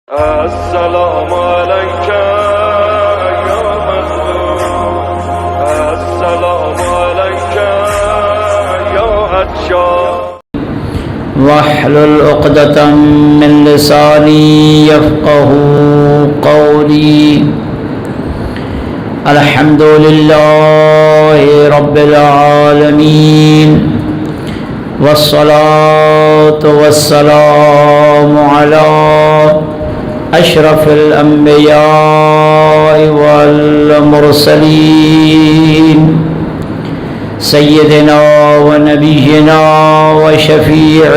السلام عليك يا مظلوم، السلام عليك يا عطشان. واحلل عقدة من لساني يفقهوا قولي. الحمد لله رب العالمين، والصلاة والسلام على أشرف الأنبياء والمرسلين سيدنا ونبينا وشفيع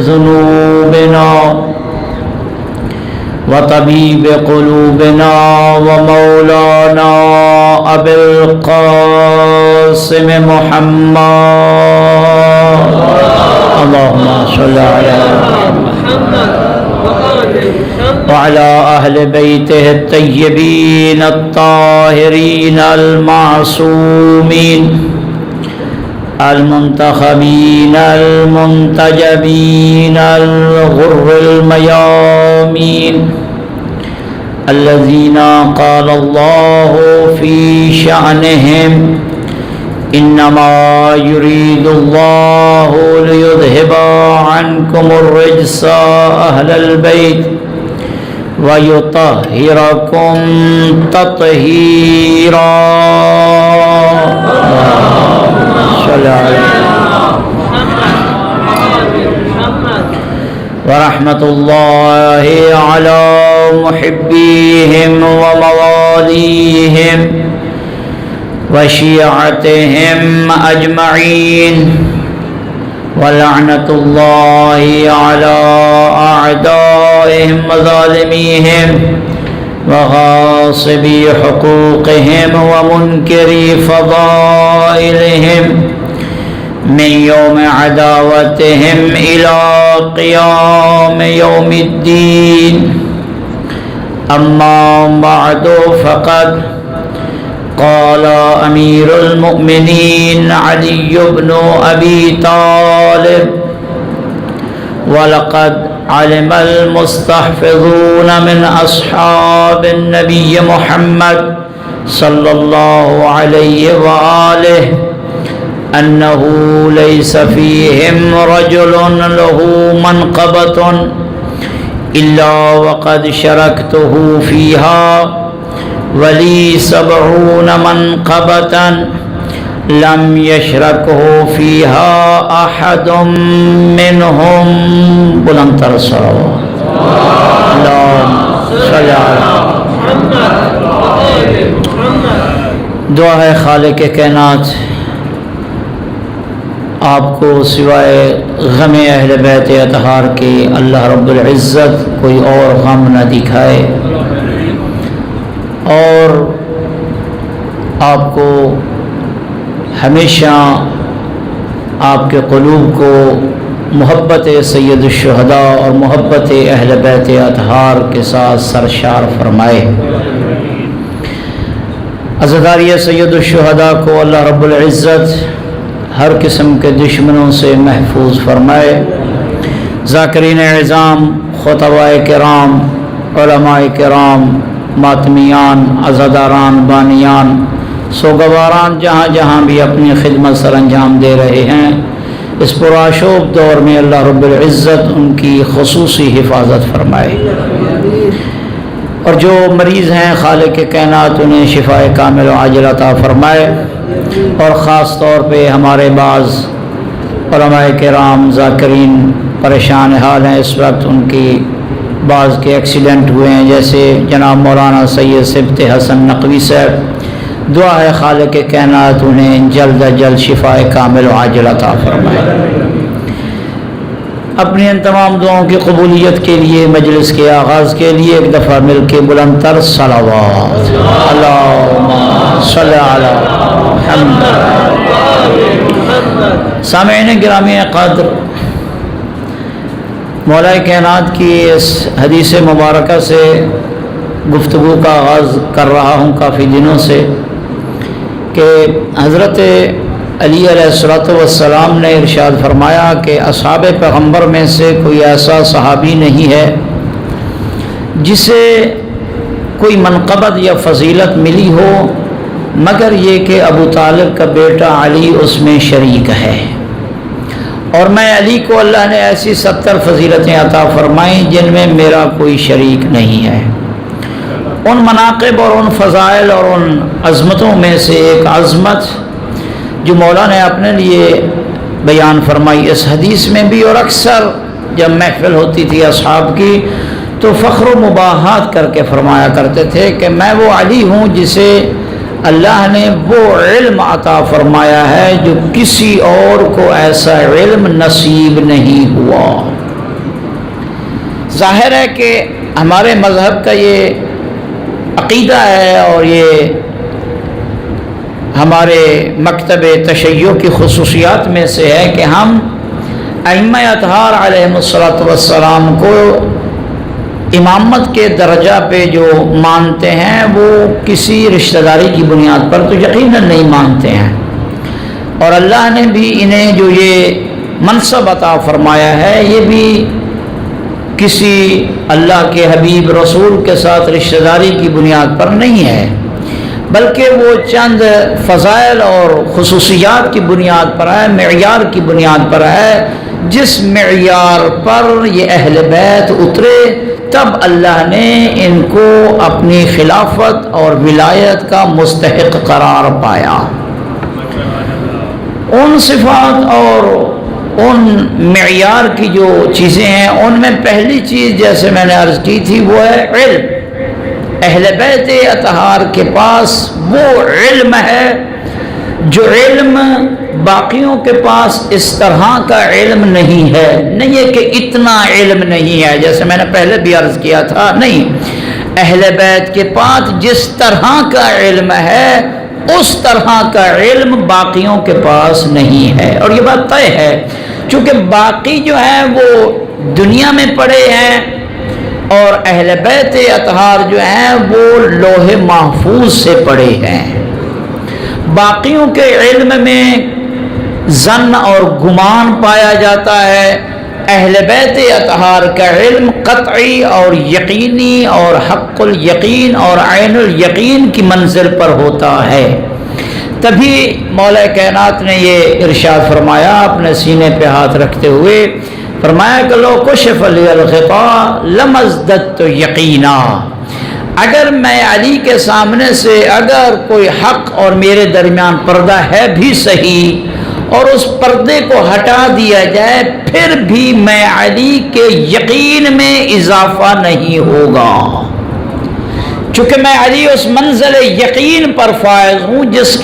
ذنوبنا وطبيب قلوبنا ومولانا أبي القاسم محمد. اللهم صل على محمد وعلى أهل بيته الطيبين الطاهرين المعصومين المنتخبين المنتجبين الغر الميامين الذين قال الله في شأنهم: إنما يريد الله ليذهب عنكم الرجس أهل البيت ويطهركم تطهيرا. صلى على ورحمة الله على محبيهم ومواليهم وشيعتهم أجمعين، ولعنة الله على أعدائهم وظالميهم وغاصبي حقوقهم ومنكري فضائلهم من يوم عداوتهم إلى قيام يوم الدين. أما بعد، فقد قال أمير المؤمنين علي بن أبي طالب: ولقد علم المستحفظون من أصحاب النبي محمد صلى الله عليه وآله أنه ليس فيهم رجل له منقبة إلا وقد شركته فيها، ولي 70 منقبة لم يشركه فيها أحد منهم. بلند تر الصلوات. اللهم صل على محمد. دعا ہے خالق کائنات آپ کو سوائے غم اہل بیت اطہار کے اللہ رب العزت کوئی اور غم نہ دکھائے، اور آپ کو ہمیشہ آپ کے قلوب کو محبت سید الشہداء اور محبت اہل بیت اطہار کے ساتھ سرشار فرمائے۔ عزاداری سید الشہداء کو اللہ رب العزت ہر قسم کے دشمنوں سے محفوظ فرمائے۔ ذاکرین اعظام، خطباء کرام، علماء کرام، ماتمیان، عزاداران، بانیان، سوگواران جہاں جہاں بھی اپنی خدمت سر انجام دے رہے ہیں، اس پرآشوب دور میں اللہ رب العزت ان کی خصوصی حفاظت فرمائے، اور جو مریض ہیں خالق کائنات انہیں شفاء کامل و عاجل عطا فرمائے، اور خاص طور پہ ہمارے بعض علماء کرام ذاکرین پریشان حال ہیں اس وقت، ان کی بعض کے ایکسیڈنٹ ہوئے ہیں، جیسے جناب مولانا سید سبت حسن نقوی صاحب، دعا ہے خالق کائنات انہیں جلد از جلد شفاء کامل و عاجل عطا فرمائے۔ اپنی ان تمام دعاؤں کی قبولیت کے لیے مجلس کے آغاز کے لیے ایک دفعہ مل کے بلند تر صلوات۔ اللہم صل علی محمد۔ سامعین گرامی قدر، مولا کائنات کی اس حدیث مبارکہ سے گفتگو کا آغاز کر رہا ہوں کافی دنوں سے، کہ حضرت علی علیہ السلام نے ارشاد فرمایا کہ اصحاب پیغمبر میں سے کوئی ایسا صحابی نہیں ہے جسے کوئی منقبت یا فضیلت ملی ہو مگر یہ کہ ابو طالب کا بیٹا علی اس میں شریک ہے، اور میں علی کو اللہ نے ایسی 70 فضیلتیں عطا فرمائیں جن میں میرا کوئی شریک نہیں ہے۔ ان مناقب اور ان فضائل اور ان عظمتوں میں سے ایک عظمت جو مولا نے اپنے لیے بیان فرمائی اس حدیث میں بھی، اور اکثر جب محفل ہوتی تھی اصحاب کی تو فخر و مباحات کر کے فرمایا کرتے تھے کہ میں وہ علی ہوں جسے اللہ نے وہ علم عطا فرمایا ہے جو کسی اور کو ایسا علم نصیب نہیں ہوا۔ ظاہر ہے کہ ہمارے مذہب کا یہ عقیدہ ہے اور یہ ہمارے مکتب تشیع کی خصوصیات میں سے ہے کہ ہم ائمہ اطہار علیہم السلام کو امامت کے درجہ پہ جو مانتے ہیں وہ کسی رشتہ داری کی بنیاد پر تو یقیناً نہیں مانتے ہیں، اور اللہ نے بھی انہیں جو یہ منصب عطا فرمایا ہے یہ بھی کسی اللہ کے حبیب رسول کے ساتھ رشتہ داری کی بنیاد پر نہیں ہے، بلکہ وہ چند فضائل اور خصوصیات کی بنیاد پر ہے، معیار کی بنیاد پر ہے، جس معیار پر یہ اہل بیت اترے تب اللہ نے ان کو اپنی خلافت اور ولایت کا مستحق قرار پایا۔ ان صفات اور ان معیار کی جو چیزیں ہیں ان میں پہلی چیز جیسے میں نے عرض کی تھی وہ ہے علم۔ اہل بیت اطہار کے پاس وہ علم ہے جو علم باقیوں کے پاس اس طرح کا علم نہیں ہے، نہیں ہے کہ اتنا علم نہیں ہے، جیسے میں نے پہلے بھی عرض کیا تھا، نہیں، اہل بیت کے پاس جس طرح کا علم ہے اس طرح کا علم باقیوں کے پاس نہیں ہے، اور یہ بات طے ہے چونکہ باقی جو ہیں وہ دنیا میں پڑے ہیں اور اہل بیت اطہار جو ہیں وہ لوح محفوظ سے پڑے ہیں۔ باقیوں کے علم میں ظن اور گمان پایا جاتا ہے، اہل بیت اطہار کا علم قطعی اور یقینی اور حق الیقین اور عین الیقین کی منزل پر ہوتا ہے۔ تبھی مولا کائنات نے یہ ارشاد فرمایا اپنے سینے پہ ہاتھ رکھتے ہوئے، فرمایا کہ لو کشف لی الغطاء لما ازددت یقینا، اگر میں علی کے سامنے سے اگر کوئی حق اور میرے درمیان پردہ ہے بھی صحیح اور اس پردے کو ہٹا دیا جائے پھر بھی میں علی کے یقین میں اضافہ نہیں ہوگا، چونکہ میں علی اس منزل یقین پر فائز ہوں جس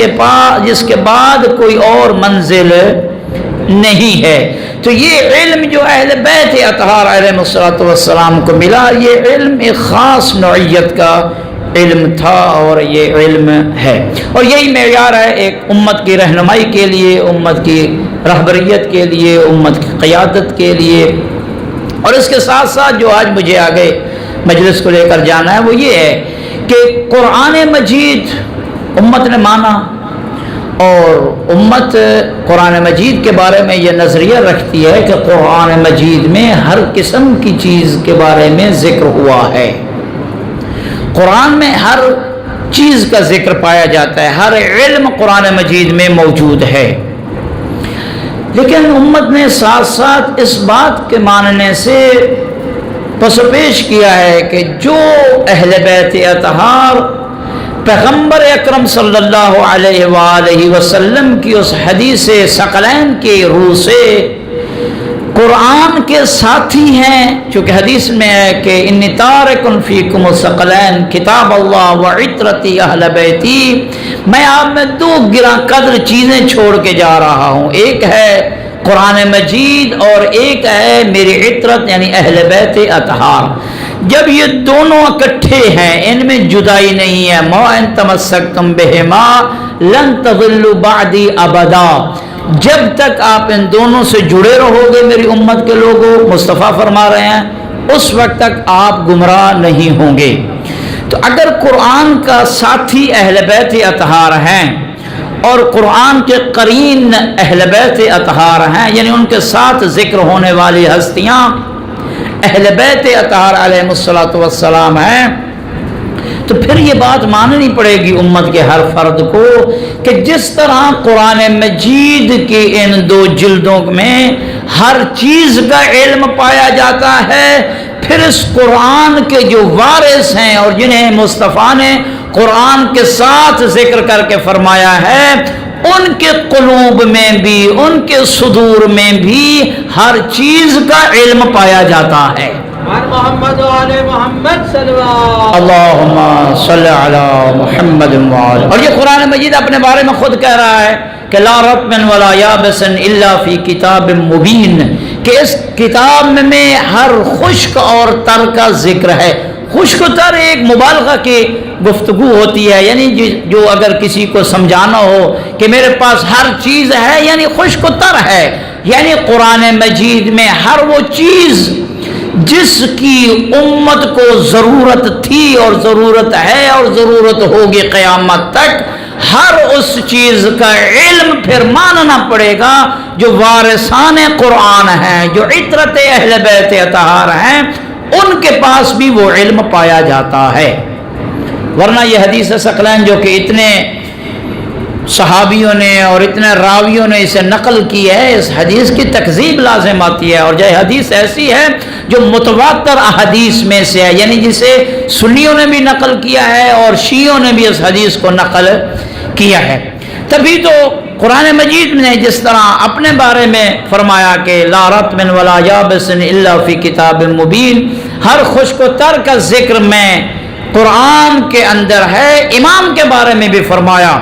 کے بعد کوئی اور منزل نہیں ہے۔ تو یہ علم جو اہل بیت اطہار علیہ السلام کو ملا یہ علم ایک خاص نوعیت کا علم تھا اور یہ علم ہے، اور یہی معیار ہے ایک امت کی رہنمائی کے لیے، امت کی رہبریت کے لیے، امت کی قیادت کے لیے۔ اور اس کے ساتھ ساتھ جو آج مجھے آگے مجلس کو لے کر جانا ہے وہ یہ ہے کہ قرآن مجید امت نے مانا، اور امت قرآن مجید کے بارے میں یہ نظریہ رکھتی ہے کہ قرآن مجید میں ہر قسم کی چیز کے بارے میں ذکر ہوا ہے، قرآن میں ہر چیز کا ذکر پایا جاتا ہے، ہر علم قرآن مجید میں موجود ہے، لیکن امت نے ساتھ ساتھ اس بات کے ماننے سے پس پیش کیا ہے کہ جو اہل بیت اطہار پیغمبر اکرم صلی اللہ علیہ وآلہ وسلم کی اس حدیث ثقلین کی روح سے قرآن کے ساتھی ہیں، چونکہ حدیث میں ہے کہ انی تارک فیکم الثقلین کتاب اللہ وعطرتی اہل بیتی، میں آپ میں دو گراں قدر چیزیں چھوڑ کے جا رہا ہوں، ایک ہے قرآن مجید اور ایک ہے میری عطرت یعنی اہل بیت اطہار۔ جب یہ دونوں اکٹھے ہیں ان میں جدائی نہیں ہے، ما ان تمسکتم بہما لن تضلوا بعدی ابدا، جب تک آپ ان دونوں سے جڑے رہو گے میری امت کے لوگوں، مصطفیٰ فرما رہے ہیں، اس وقت تک آپ گمراہ نہیں ہوں گے۔ تو اگر قرآن کا ساتھی اہل بیت اطہار ہیں اور قرآن کے قرین اہل بیت اطہار ہیں، یعنی ان کے ساتھ ذکر ہونے والی ہستیاں اہل بیت اطہار علیہم الصلوۃ والسلام ہیں، تو پھر یہ بات ماننی پڑے گی امت کے ہر فرد کو کہ جس طرح قرآن مجید کے ان 2 جلدوں میں ہر چیز کا علم پایا جاتا ہے، پھر اس قرآن کے جو وارث ہیں اور جنہیں مصطفیٰ نے قرآن کے ساتھ ذکر کر کے فرمایا ہے، ان کے قلوب میں بھی، ان کے صدور میں بھی ہر چیز کا علم پایا جاتا ہے۔ محمد و آل محمد صلی اللہ اللہم صلی علی محمد وآلہ۔ اور یہ قرآن مجید اپنے بارے میں خود کہہ رہا ہے کہ لا رطب ولا یابس الا فی کتاب مبین، کہ اس کتاب میں ہر خشک اور تر کا ذکر ہے۔ خشک و تر ایک مبالغہ کی گفتگو ہوتی ہے، یعنی جو اگر کسی کو سمجھانا ہو کہ میرے پاس ہر چیز ہے، یعنی خشک و تر ہے، یعنی قرآن مجید میں ہر وہ چیز جس کی امت کو ضرورت تھی اور ضرورت ہے اور ضرورت ہوگی قیامت تک، ہر اس چیز کا علم پھر ماننا پڑے گا جو وارثان قرآن ہیں، جو عطرت اہل بیت اطہار ہیں، ان کے پاس بھی وہ علم پایا جاتا ہے۔ ورنہ یہ حدیث ثقلین جو کہ اتنے صحابیوں نے اور اتنے راویوں نے اسے نقل کی ہے، اس حدیث کی تکذیب لازم آتی ہے، اور یہ حدیث ایسی ہے جو متواتر احادیث میں سے ہے، یعنی جسے سنیوں نے بھی نقل کیا ہے اور شیعوں نے بھی اس حدیث کو نقل کیا ہے۔ تبھی تو قرآن مجید نے جس طرح اپنے بارے میں فرمایا کہ لا رطب ولا یابس الا فی کتاب مبین، ہر خشک و تر کا ذکر میں قرآن کے اندر ہے۔ امام کے بارے میں بھی فرمایا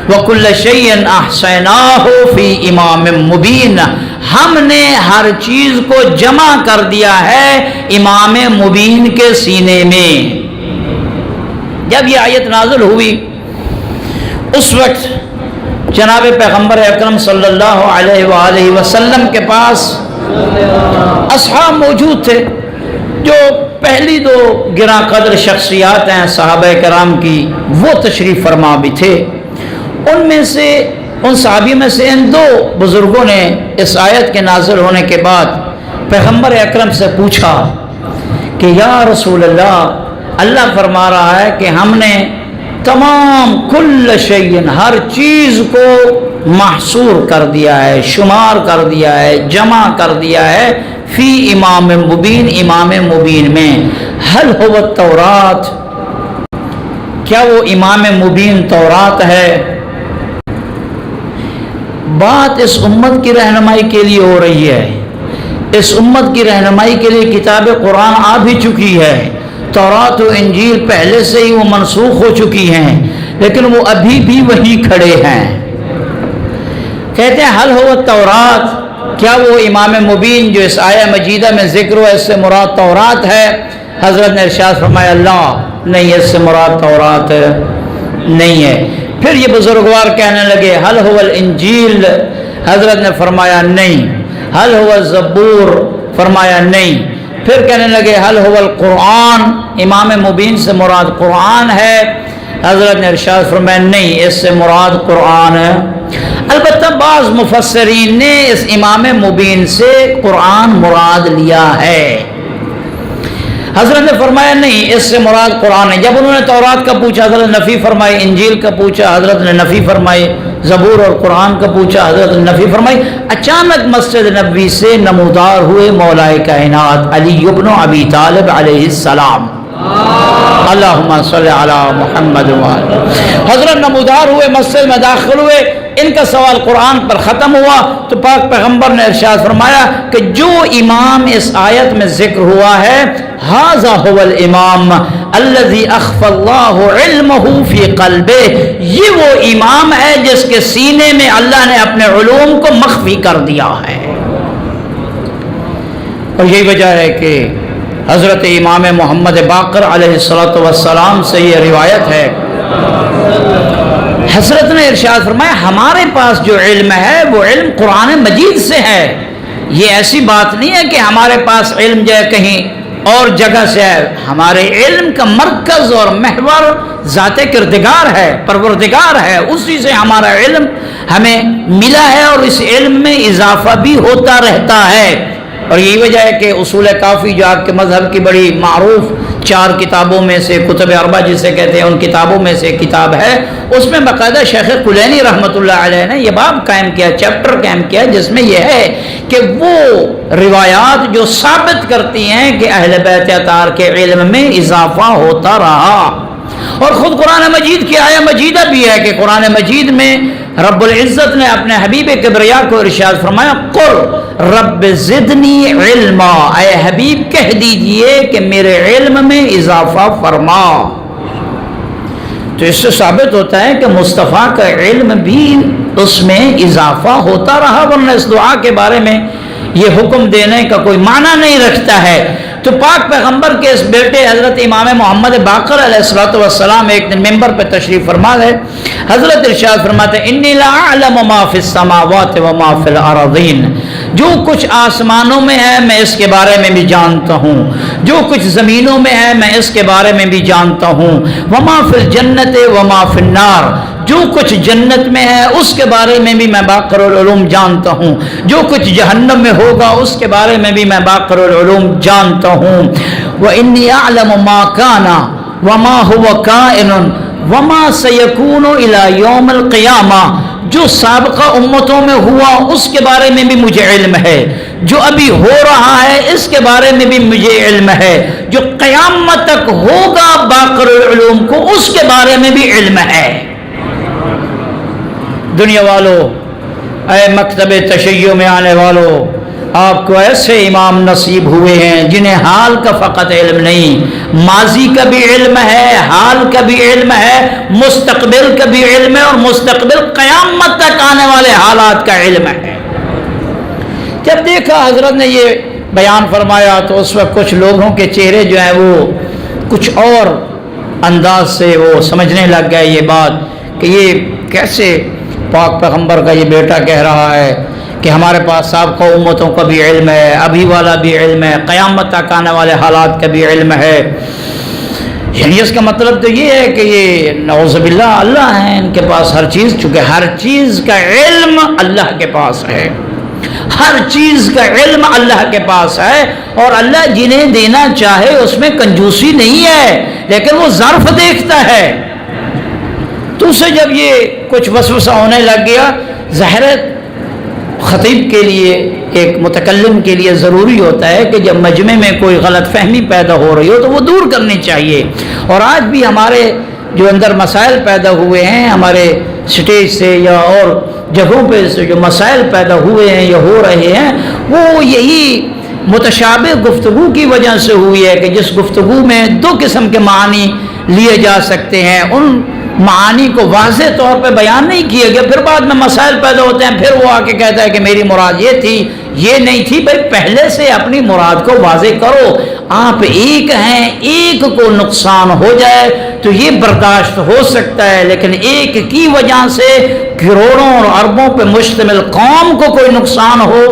وَكُلَّ شَيْءٍ أَحْصَيْنَاهُ فِي إِمَامٍ مُبِينٍ، ہم نے ہر چیز کو جمع کر دیا ہے امام مبین کے سینے میں۔ جب یہ آیت نازل ہوئی اس وقت جناب پیغمبر اکرم صلی اللہ علیہ وآلہ وسلم کے پاس اصحاب موجود تھے، جو پہلی 2 گراں قدر شخصیات ہیں صحابہ کرام کی، وہ تشریف فرما بھی تھے۔ ان میں سے، ان صحابی میں سے ان 2 بزرگوں نے اس آیت کے نازل ہونے کے بعد پیغمبر اکرم سے پوچھا کہ یا رسول اللہ، اللہ فرما رہا ہے کہ ہم نے تمام کل شیء، ہر چیز کو محصور کر دیا ہے، شمار کر دیا ہے، جمع کر دیا ہے فی امام مبین، امام مبین میں۔ حل هو التورات، کیا وہ امام مبین تورات ہے؟ بات اس امت کی رہنمائی کے لیے ہو رہی ہے، اس امت کی رہنمائی کے لیے کتاب قرآن آ بھی چکی ہے، تورات و انجیل پہلے سے ہی وہ منسوخ ہو چکی ہیں، لیکن وہ ابھی بھی وہی کھڑے ہیں۔ کہتے ہیں حل هو التورات، کیا وہ امام مبین جو اس آیہ مجیدہ میں ذکر ہوا اس سے مراد تورات ہے؟ حضرت نے ارشاد فرمایا اللہ، نہیں، اس سے مراد تورات نہیں ہے۔ پھر یہ بزرگوار کہنے لگے حل هو الانجیل، حضرت نے فرمایا نہیں۔ حل هو الزبور، فرمایا نہیں۔ پھر کہنے لگے حل هو القرآن، امام مبین سے مراد قرآن ہے، حضرت نے ارشاد فرمایا نہیں، اس سے مراد قرآن ہے۔ البتہ بعض مفسرین نے اس امام مبین سے قرآن مراد لیا ہے، حضرت نے فرمایا نہیں، اس سے مراد قرآن ہے۔ جب انہوں نے تورات کا پوچھا حضرت نے نفی فرمائی، انجیل کا پوچھا حضرت نے نفی فرمائی، زبور اور قرآن کا پوچھا حضرت نے نفی فرمائی۔ اچانک مسجد نبوی سے نمودار ہوئے مولا کائنات علی ابن ابی طالب علیہ السلام، اللہم صلی علی محمد وآلہ۔ حضرت نمودار ہوئے، مسجد میں داخل ہوئے، ان کا سوال قرآن پر ختم ہوا تو پاک پیغمبر نے ارشاد فرمایا کہ جو امام اس آیت میں ذکر ہوا ہے ھذا هو الامام الذي اخفى الله علمه في قلبه، یہ وہ امام ہے جس کے سینے میں اللہ نے اپنے علوم کو مخفی کر دیا ہے۔ اور یہی وجہ ہے کہ حضرت امام محمد باقر علیہ السلام سے یہ روایت ہے، حضرت نے ارشاد فرمایا ہمارے پاس جو علم ہے وہ علم قرآن مجید سے ہے۔ یہ ایسی بات نہیں ہے کہ ہمارے پاس علم جو ہے کہیں اور جگہ سے ہے، ہمارے علم کا مرکز اور محور ذات کردگار ہے، پروردگار ہے، اسی سے ہمارا علم ہمیں ملا ہے اور اس علم میں اضافہ بھی ہوتا رہتا ہے۔ اور یہی وجہ ہے کہ اصول کافی جو آپ کے مذہب کی بڑی معروف 4 کتابوں میں سے، کتب اربع جسے کہتے ہیں، ان کتابوں میں سے کتاب ہے، اس میں باقاعدہ شیخ کلینی رحمۃ اللہ علیہ نے یہ باب قائم کیا، چیپٹر قائم کیا، جس میں یہ ہے کہ وہ روایات جو ثابت کرتی ہیں کہ اہل بیت اطہار کے علم میں اضافہ ہوتا رہا، اور خود قرآن مجید کی آیہ مجیدہ بھی ہے کہ قرآن مجید میں رب العزت نے اپنے حبیب کبریا کو ارشاد فرمایا، قل رب زدنی علما، اے حبیب کہہ دیجئے کہ میرے علم میں اضافہ فرما۔ تو اس سے ثابت ہوتا ہے کہ مصطفیٰ کا علم بھی اس میں اضافہ ہوتا رہا، ورنہ اس دعا کے بارے میں یہ حکم دینے کا کوئی معنی نہیں رکھتا ہے۔ تو پاک پیغمبر کے اس بیٹے حضرت امام محمد باقر علیہ السلام ایک دن ممبر پہ تشریف فرما ہے، حضرت ارشاد فرماتے ہیں انی لا اعلم ما فی السماوات و ما فی الارضین، جو کچھ آسمانوں میں ہے میں اس کے بارے میں بھی جانتا ہوں، جو کچھ زمینوں میں ہے میں اس کے بارے میں بھی جانتا ہوں، وما فی الجنت وما فی النار، جو کچھ جنت میں ہے اس کے بارے میں بھی میں باقر العلوم جانتا ہوں، جو کچھ جہنم میں ہوگا اس کے بارے میں بھی میں باقر العلوم جانتا ہوں، وَإِنِّي أَعْلَمُ مَا كَانَ وَمَا هُوَ كَائِنٌ وَمَا سَيَكُونُ إِلَى يَوْمِ الْقِيَامَةِ، جو سابقہ امتوں میں ہوا اس کے بارے میں بھی مجھے علم ہے، جو ابھی ہو رہا ہے اس کے بارے میں بھی مجھے علم ہے، جو قیامت تک ہوگا باقر العلوم کو اس کے بارے میں بھی علم ہے۔ دنیا والوں، اے مکتب تشیع میں آنے والوں، آپ کو ایسے امام نصیب ہوئے ہیں جنہیں حال کا فقط علم نہیں، ماضی کا بھی علم ہے، حال کا بھی علم ہے، مستقبل کا بھی علم ہے، اور مستقبل قیامت تک آنے والے حالات کا علم ہے۔ جب دیکھا حضرت نے یہ بیان فرمایا تو اس وقت کچھ لوگوں کے چہرے جو ہیں وہ کچھ اور انداز سے وہ سمجھنے لگ گئے یہ بات کہ یہ کیسے پاک پیغمبر کا یہ بیٹا کہہ رہا ہے کہ ہمارے پاس سابقہ امتوں کا بھی علم ہے، ابھی والا بھی علم ہے، قیامت تک آنے والے حالات کا بھی علم ہے۔ یعنی اس کا مطلب تو یہ ہے کہ یہ نعوذ باللہ اللہ ہیں، ان کے پاس ہر چیز، چونکہ ہر چیز کا علم اللہ کے پاس ہے، ہر چیز کا علم اللہ کے پاس ہے، اور اللہ جنہیں دینا چاہے اس میں کنجوسی نہیں ہے، لیکن وہ ظرف دیکھتا ہے۔ تو اسے جب یہ کچھ وسوسہ ہونے لگ گیا، ظاہر خطیب کے لیے، ایک متکلم کے لیے ضروری ہوتا ہے کہ جب مجمع میں کوئی غلط فہمی پیدا ہو رہی ہو تو وہ دور کرنی چاہیے۔ اور آج بھی ہمارے جو اندر مسائل پیدا ہوئے ہیں، ہمارے سٹیج سے یا اور جگہوں پہ سے جو مسائل پیدا ہوئے ہیں یا ہو رہے ہیں، وہ یہی متشابہ گفتگو کی وجہ سے ہوئی ہے کہ جس گفتگو میں 2 قسم کے معنی لیے جا سکتے ہیں، ان معانی کو واضح طور پہ بیان نہیں کیا گیا، پھر بعد میں مسائل پیدا ہوتے ہیں، پھر وہ آ کے کہتا ہے کہ میری مراد یہ تھی، یہ نہیں تھی۔ بھائی پہلے سے اپنی مراد کو واضح کرو، آپ ایک ہیں، ایک کو نقصان ہو جائے تو یہ برداشت ہو سکتا ہے، لیکن ایک کی وجہ سے کروڑوں اور اربوں پہ مشتمل قوم کو کوئی نقصان ہو،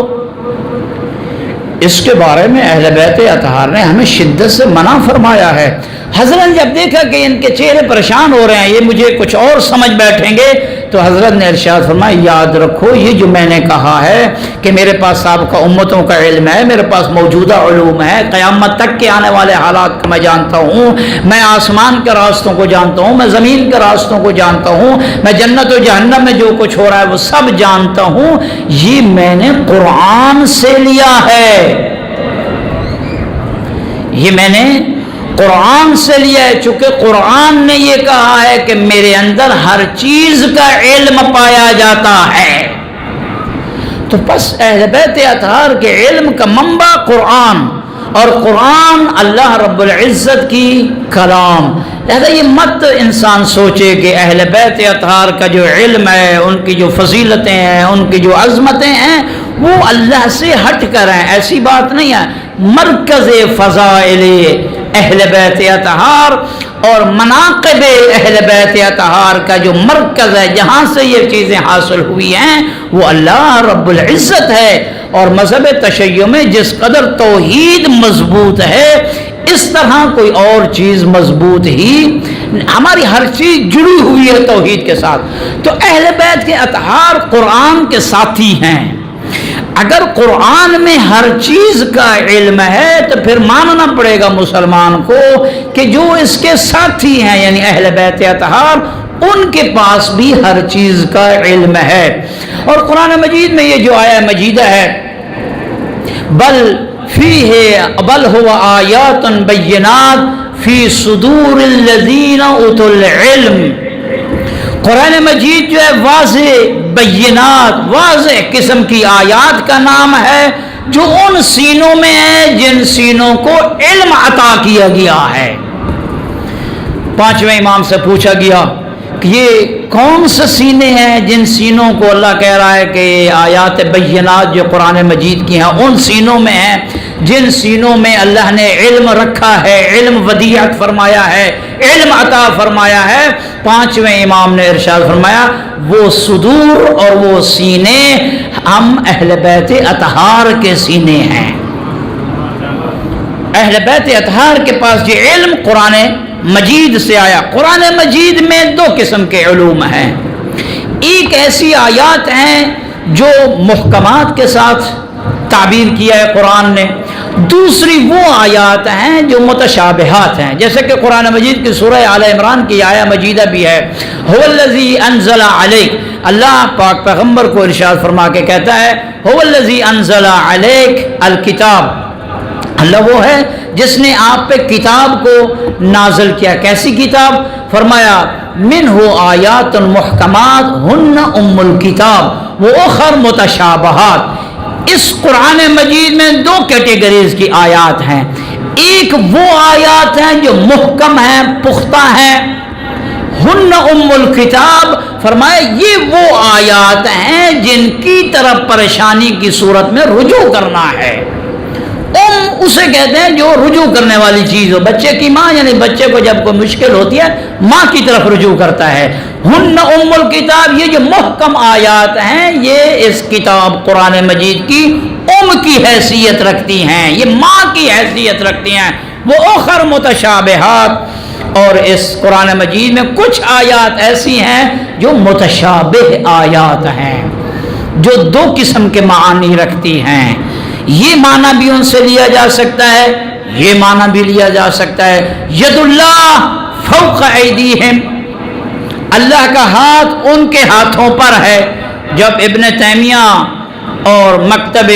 اس کے بارے میں اہل بیت اطہار نے ہمیں شدت سے منع فرمایا ہے۔ حضرت نے جب دیکھا کہ ان کے چہرے پریشان ہو رہے ہیں، یہ مجھے کچھ اور سمجھ بیٹھیں گے، تو حضرت نے ارشاد فرمایا یاد رکھو یہ جو میں نے کہا ہے کہ میرے پاس سابقہ امتوں کا علم ہے، میرے پاس موجودہ علوم ہے، قیامت تک کے آنے والے حالات کو میں جانتا ہوں، میں آسمان کے راستوں کو جانتا ہوں، میں زمین کے راستوں کو جانتا ہوں، میں جنت و جہنم میں جو کچھ ہو رہا ہے وہ سب جانتا ہوں، یہ میں نے قرآن سے لیا ہے، یہ میں نے قرآن سے لیا ہے، چونکہ قرآن نے یہ کہا ہے کہ میرے اندر ہر چیز کا علم پایا جاتا ہے۔ تو پس اہل بیت اطہار کے علم کا منبع قرآن، اور قرآن اللہ رب العزت کی کلام، لہذا یہ مت انسان سوچے کہ اہل بیت اطہار کا جو علم ہے، ان کی جو فضیلتیں ہیں، ان کی جو عظمتیں ہیں، وہ اللہ سے ہٹ کر ہیں، ایسی بات نہیں ہے۔ مرکز فضائل اہل بیت اطہار اور مناقب اہل بیت اطہار کا جو مرکز ہے، جہاں سے یہ چیزیں حاصل ہوئی ہیں، وہ اللہ رب العزت ہے۔ اور مذہب تشیع میں جس قدر توحید مضبوط ہے، اس طرح کوئی اور چیز مضبوط ہی، ہماری ہر چیز جڑی ہوئی ہے توحید کے ساتھ۔ تو اہل بیت کے اطہار قرآن کے ساتھی ہیں۔ اگر قرآن میں ہر چیز کا علم ہے تو پھر ماننا پڑے گا مسلمان کو کہ جو اس کے ساتھی ہیں یعنی اہل بیت اطہار ان کے پاس بھی ہر چیز کا علم ہے. اور قرآن مجید میں یہ جو آیہ مجیدہ ہے بل هو آیات بینات فی صدور الذین اوتوا العلم، قرآن مجید جو ہے واضح بینات واضح قسم کی آیات کا نام ہے جو ان سینوں میں ہے جن سینوں کو علم عطا کیا گیا ہے. پانچویں امام سے پوچھا گیا کہ یہ کون سے سینے ہیں جن سینوں کو اللہ کہہ رہا ہے کہ آیات بینات جو قرآن مجید کی ہیں ان سینوں میں ہیں جن سینوں میں اللہ نے علم رکھا ہے، علم ودیعت فرمایا ہے، علم عطا فرمایا ہے. پانچویں امام نے ارشاد فرمایا وہ صدور اور وہ سینے ہم اہل بیت اطہار کے سینے ہیں. اہل بیت اطہار کے پاس یہ علم قرآن مجید سے آیا. قرآن مجید میں دو قسم کے علوم ہیں. ایک ایسی آیات ہیں جو محکمات کے ساتھ تعبیر کیا ہے قرآن نے، دوسری وہ آیات ہیں جو متشابہات ہیں، جیسے کہ قرآن مجید کی سورہ آل عمران کی آیہ مجیدہ بھی ہے هو الذی انزل علیک، اللہ پاک پیغمبر کو ارشاد فرما کے کہتا ہے هو الذی انزل علیک الکتاب، اللہ وہ ہے جس نے آپ پہ کتاب کو نازل کیا. کیسی کتاب؟ فرمایا منہ آیات محکمات ہن ام الکتاب و اخر متشابہات. اس قرآن مجید میں دو کیٹیگریز کی آیات ہیں. ایک وہ آیات ہیں جو محکم ہیں، پختہ ہیں، ہن ام الکتاب، فرمایا یہ وہ آیات ہیں جن کی طرف پریشانی کی صورت میں رجوع کرنا ہے. اسے کہتے ہیں جو رجوع کرنے والی چیز ہو. بچے کی ماں یعنی بچے کو جب کوئی مشکل ہوتی ہے ماں کی طرف رجوع کرتا ہے. ہن ام الکتاب، یہ جو محکم آیات ہیں یہ اس کتاب قرآن مجید کی ام کی حیثیت رکھتی ہیں، یہ ماں کی حیثیت رکھتی ہیں. وہ اخر متشابہات، اور اس قرآن مجید میں کچھ آیات ایسی ہیں جو متشابہ آیات ہیں جو دو قسم کے معانی رکھتی ہیں. یہ معنی بھی ان سے لیا جا سکتا ہے، یہ معنی بھی لیا جا سکتا ہے. ید اللہ فوق ایدیہم، اللہ کا ہاتھ ان کے ہاتھوں پر ہے. جب ابن تیمیہ اور مکتب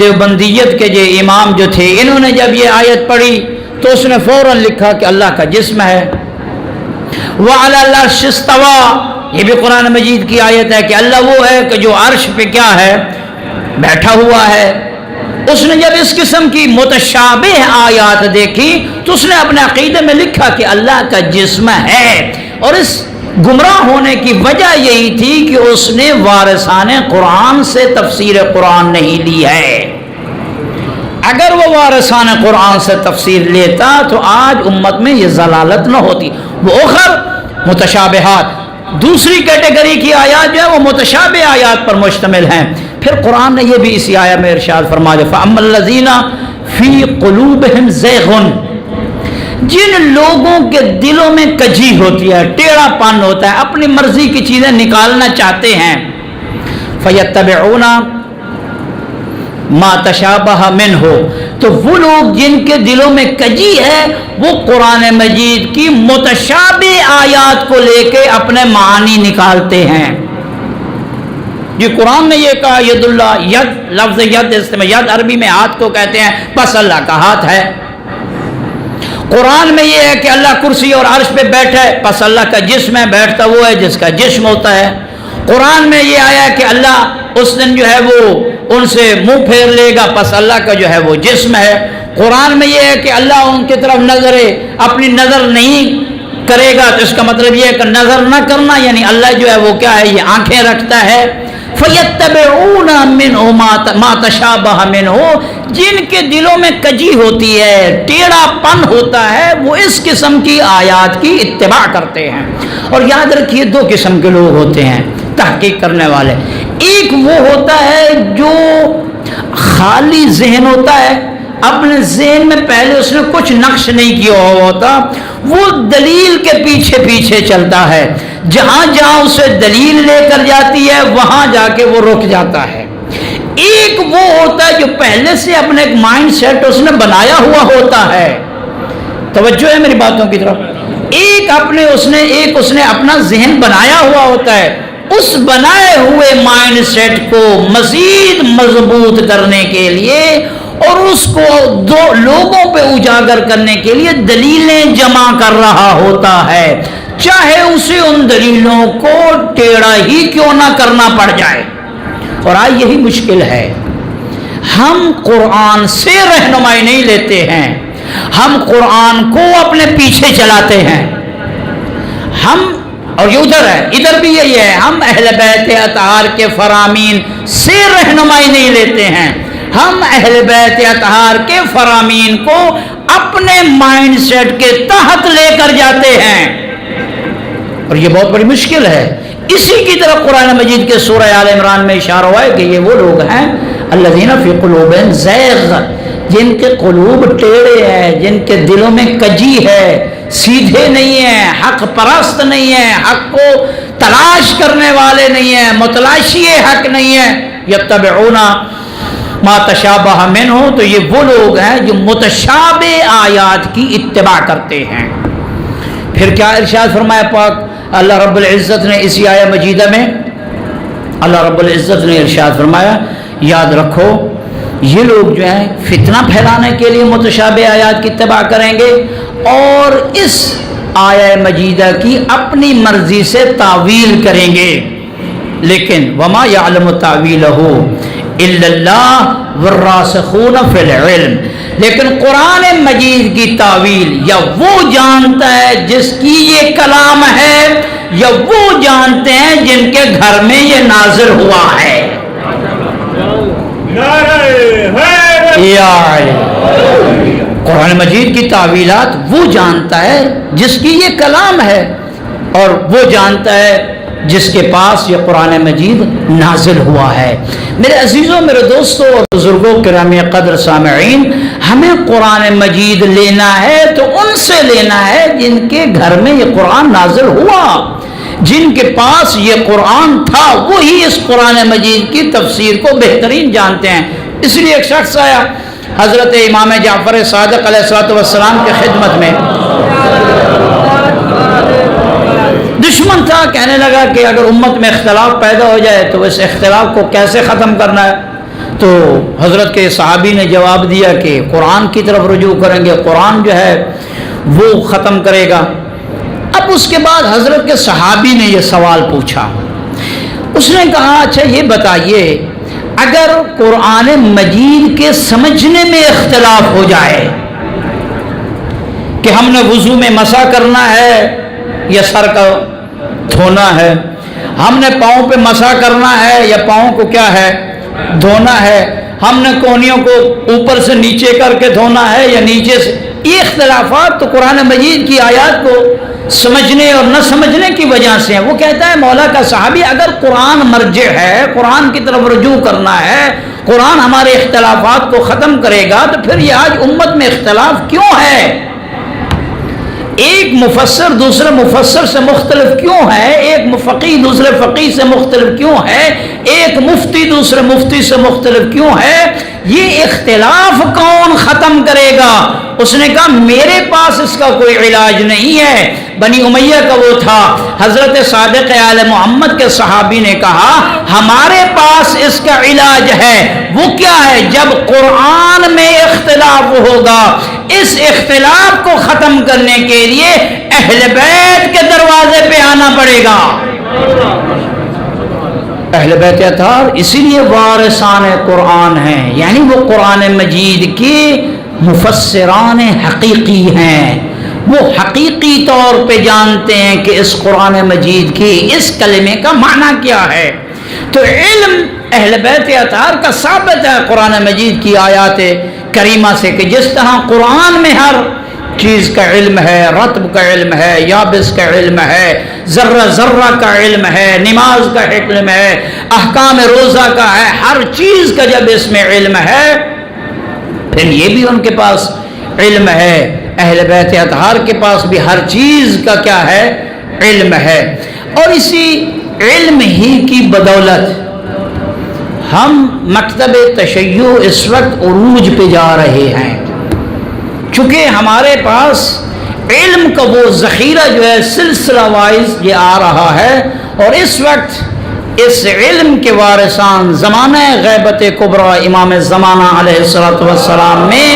دیوبندیت کے جو امام جو تھے انہوں نے جب یہ آیت پڑھی تو اس نے فوراً لکھا کہ اللہ کا جسم ہے. وعلی العرش استویٰ، یہ بھی قرآن مجید کی آیت ہے کہ اللہ وہ ہے کہ جو عرش پہ کیا ہے، بیٹھا ہوا ہے. اس نے جب اس قسم کی متشابہ آیات دیکھی تو اس نے اپنے عقیدے میں لکھا کہ اللہ کا جسم ہے. اور اس گمراہ ہونے کی وجہ یہی تھی کہ اس نے وارثان قرآن سے تفسیر قرآن نہیں لی ہے. اگر وہ وارثان قرآن سے تفسیر لیتا تو آج امت میں یہ ضلالت نہ ہوتی. وہ اخر متشابہات، دوسری کیٹیگری کی آیات جو ہے وہ متشابہ آیات پر مشتمل ہیں. پھر قرآن نے یہ بھی اسی آیہ میں ارشاد فرما دیا فَأَمَّا الَّذِينَ فِي قُلُوبِهِمْ زَيْغٌ، جن لوگوں کے دلوں میں کجی ہوتی ہے، ٹیڑھا پن ہوتا ہے، اپنی مرضی کی چیزیں نکالنا چاہتے ہیں، فَيَتَّبِعُونَ مَا تَشَابَهَ مِنْهُ، تو وہ لوگ جن کے دلوں میں کجی ہے وہ قرآن مجید کی متشابہ آیات کو لے کے اپنے معانی نکالتے ہیں. جی قرآن نے یہ کہا ید اللہ، ید لفظ ید استعمال، ید عربی میں ہاتھ کو کہتے ہیں، بس اللہ کا ہاتھ ہے. قرآن میں یہ ہے کہ اللہ کرسی اور عرش پہ بیٹھا ہے، بس اللہ کا جسم ہے، بیٹھتا وہ ہے جس کا جسم ہوتا ہے. قرآن میں یہ آیا کہ اللہ اس دن جو ہے وہ ان سے منہ پھیر لے گا، بس اللہ کا جو ہے وہ جسم ہے. قرآن میں یہ ہے کہ اللہ ان کی طرف نظر اپنی نظر نہیں کرے گا، تو اس کا مطلب یہ ہے کہ نظر نہ کرنا یعنی اللہ جو ہے وہ کیا ہے، یہ آنکھیں رکھتا ہے. فَيَتَّبِعُونَ مِنْهُ مَا تَشَابَهَ مِنْهُ، جن کے دلوں میں کجی ہوتی ہے، ٹیڑھا پن ہوتا ہے، وہ اس قسم کی آیات کی اتباع کرتے ہیں. اور یاد رکھیے دو قسم کے لوگ ہوتے ہیں تحقیق کرنے والے. ایک وہ ہوتا ہے جو خالی ذہن ہوتا ہے، اپنے ذہن میں پہلے اس نے کچھ نقش نہیں کیا ہوا ہوتا، وہ دلیل کے پیچھے پیچھے چلتا ہے، جہاں جہاں اسے دلیل لے کر جاتی ہے وہاں جا کے وہ رک جاتا ہے. ایک وہ ہوتا ہے جو پہلے سے اپنے ایک مائنڈ سیٹ اس نے بنایا ہوا ہوتا ہے، توجہ ہے میری باتوں کی طرف، ایک اس نے اپنا ذہن بنایا ہوا ہوتا ہے، اس بنائے ہوئے مائنڈ سیٹ کو مزید مضبوط کرنے کے لیے اور اس کو دو لوگوں پہ اجاگر کرنے کے لیے دلیلیں جمع کر رہا ہوتا ہے، چاہے اسے ان دلیلوں کو ٹیڑھا ہی کیوں نہ کرنا پڑ جائے۔ اور آج یہی مشکل ہے، ہم قرآن سے رہنمائی نہیں لیتے ہیں، ہم قرآن کو اپنے پیچھے چلاتے ہیں، اور یہ ادھر بھی یہی ہے، ہم اہل بیت اطہار کے فرامین سے رہنمائی نہیں لیتے ہیں، ہم اہل بیت اطہار کے فرامین کو اپنے مائنڈ سیٹ کے تحت لے کر جاتے ہیں، اور یہ بہت بڑی مشکل ہے۔ اسی کی طرف قرآن مجید کے سورہ آل عمران میں اشارہ ہوا ہے کہ یہ وہ لوگ ہیں الذین فی قلوبہم زیغ، جن کے قلوب ٹیڑے ہیں، جن کے دلوں میں کجی ہے، سیدھے نہیں ہیں، حق پرست نہیں ہیں، حق کو تلاش کرنے والے نہیں ہیں، متلاشی حق نہیں ہیں، یتبعون ما تشابہ منہ، تو یہ وہ لوگ ہیں جو متشابہ آیات کی اتباع کرتے ہیں۔ پھر کیا ارشاد فرمایا پاک اللہ رب العزت نے اسی آیہ مجیدہ میں؟ اللہ رب العزت نے ارشاد فرمایا یاد رکھو یہ لوگ جو ہیں فتنہ پھیلانے کے لیے متشابہ آیات کی اتباع کریں گے اور اس آیہ مجیدہ کی اپنی مرضی سے تعویل کریں گے، لیکن وما یعلم تاویلہ الا اللہ والراسخون فی العلم، لیکن قرآن مجید کی تعویل یا وہ جانتا ہے جس کی یہ کلام ہے، یا وہ جانتے ہیں جن کے گھر میں یہ نازل ہوا ہے۔ قرآن مجید کی تعویلات وہ جانتا ہے جس کی یہ کلام ہے، اور وہ جانتا ہے جس کے پاس یہ قرآن مجید نازل ہوا ہے۔ میرے عزیزوں، میرے دوستوں اور بزرگوں، کرام قدر سامعین، ہمیں قرآن مجید لینا ہے تو ان سے لینا ہے جن کے گھر میں یہ قرآن نازل ہوا، جن کے پاس یہ قرآن تھا، وہی اس قرآن مجید کی تفسیر کو بہترین جانتے ہیں۔ اس لیے ایک شخص آیا حضرت امام جعفر صادق علیہ السلام کی خدمت میں، دشمن تھا، کہنے لگا کہ اگر امت میں اختلاف پیدا ہو جائے تو اس اختلاف کو کیسے ختم کرنا ہے؟ تو حضرت کے صحابی نے جواب دیا کہ قرآن کی طرف رجوع کریں گے، قرآن جو ہے وہ ختم کرے گا۔ اب اس کے بعد حضرت کے صحابی نے یہ سوال پوچھا، اس نے کہا اچھا یہ بتائیے اگر قرآن مجید کے سمجھنے میں اختلاف ہو جائے کہ ہم نے وضو میں مسح کرنا ہے یا سر کا دھونا ہے، ہم نے پاؤں پہ مسح کرنا ہے یا پاؤں کو کیا ہے دھونا ہے، ہم نے کونیوں کو اوپر سے نیچے کر کے دھونا ہے یا نیچے سے، یہ اختلافات تو قرآن مجید کی آیات کو سمجھنے اور نہ سمجھنے کی وجہ سے ہیں۔ وہ کہتا ہے مولا کا صحابی اگر قرآن مرجع ہے، قرآن کی طرف رجوع کرنا ہے، قرآن ہمارے اختلافات کو ختم کرے گا، تو پھر یہ آج امت میں اختلاف کیوں ہے؟ ایک مفسر دوسرے مفسر سے مختلف کیوں ہے؟ ایک فقیہ دوسرے فقیہ سے مختلف کیوں ہے؟ ایک مفتی دوسرے مفتی سے مختلف کیوں ہے؟ یہ اختلاف کون ختم کرے گا؟ اس نے کہا میرے پاس اس کا کوئی علاج نہیں ہے۔ بنی امیہ کا وہ تھا، حضرت صادق آل محمد کے صحابی نے کہا ہمارے پاس اس کا علاج ہے۔ وہ کیا ہے؟ جب قرآن میں اختلاف ہوگا، اس اختلاف کو ختم کرنے کے لیے اہل بیت کے دروازے پہ آنا پڑے گا۔ اہل بیت اطہار اسی لیے وارثان قرآن ہیں، یعنی وہ قرآن مجید کے مفسران حقیقی ہیں، وہ حقیقی طور پہ جانتے ہیں کہ اس قرآن مجید کی اس کلمے کا معنی کیا ہے۔ تو علم اہل بیت اطہار کا ثابت ہے قرآن مجید کی آیات کریمہ سے کہ جس طرح قرآن میں ہر چیز کا علم ہے، رطب کا علم ہے، یابس کا علم ہے، ذرہ ذرہ کا علم ہے، نماز کا علم ہے، احکام روزہ کا ہے، ہر چیز کا جب اس میں علم ہے پھر یہ بھی ان کے پاس علم ہے۔ اہل بیت اطہار کے پاس بھی ہر چیز کا کیا ہے؟ علم ہے، اور اسی علم ہی کی بدولت ہم مکتب تشیع اس وقت عروج پہ جا رہے ہیں، چونکہ ہمارے پاس علم کا وہ ذخیرہ جو ہے سلسلہ وائز یہ آ رہا ہے، اور اس وقت اس علم کے وارثان زمانہ غیبت کبریٰ امام زمانہ علیہ السلام میں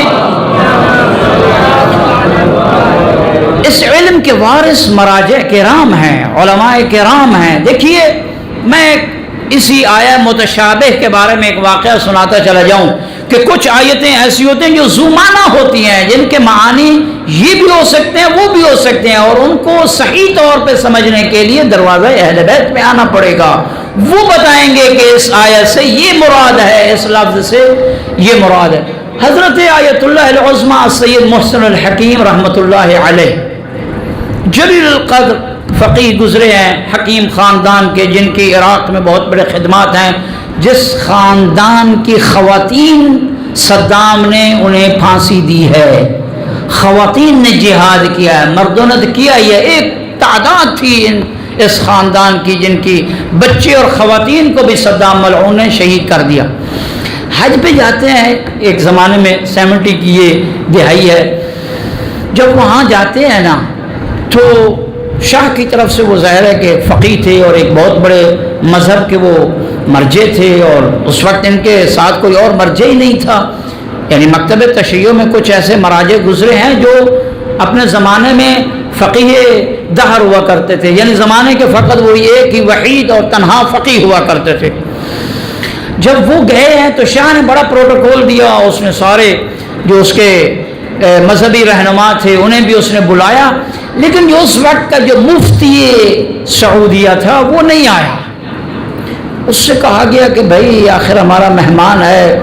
اس علم کے وارث مراجع کرام ہیں، علماء کرام ہیں۔ دیکھیے، میں اسی آیہ متشابہ کے بارے میں ایک واقعہ سناتا چلا جاؤں کہ کچھ آیتیں ایسی ہوتی ہیں جو زمانہ ہوتی ہیں، جن کے معانی یہ بھی ہو سکتے ہیں وہ بھی ہو سکتے ہیں، اور ان کو صحیح طور پہ سمجھنے کے لیے دروازہ اہل بیت میں آنا پڑے گا۔ وہ بتائیں گے کہ اس آیت سے یہ مراد ہے، اس لفظ سے یہ مراد ہے۔ حضرت آیت اللہ العظمیٰ سید محسن الحکیم رحمۃ اللہ علیہ جلیل القدر فقیہ گزرے ہیں، حکیم خاندان کے، جن کی عراق میں بہت بڑے خدمات ہیں، جس خاندان کی خواتین صدام نے انہیں پھانسی دی ہے، خواتین نے جہاد کیا ہے، مردوں نے کیا ہی ہے، ایک تعداد تھی اس خاندان کی جن کی بچے اور خواتین کو بھی صدام ملعون نے شہید کر دیا۔ حج پہ جاتے ہیں، ایک زمانے میں 70 کی یہ دہائی ہے، جب وہاں جاتے ہیں نا تو شاہ کی طرف سے وہ ظاہر ہے کہ فقیہ تھے اور ایک بہت بڑے مذہب کے وہ مرجع تھے، اور اس وقت ان کے ساتھ کوئی اور مرجع ہی نہیں تھا، یعنی مکتب تشیع میں کچھ ایسے مراجع گزرے ہیں جو اپنے زمانے میں فقیہ دہر ہوا کرتے تھے، یعنی زمانے کے فقط وہی ایک ہی وحید اور تنہا فقیہ ہوا کرتے تھے۔ جب وہ گئے ہیں تو شاہ نے بڑا پروٹوکول دیا، اس نے سارے جو اس کے مذہبی رہنما تھے انہیں بھی اس نے بلایا، لیکن جو اس وقت کا جو مفتی سعودیہ تھا وہ نہیں آیا۔ اس سے کہا گیا کہ بھائی آخر ہمارا مہمان ہے،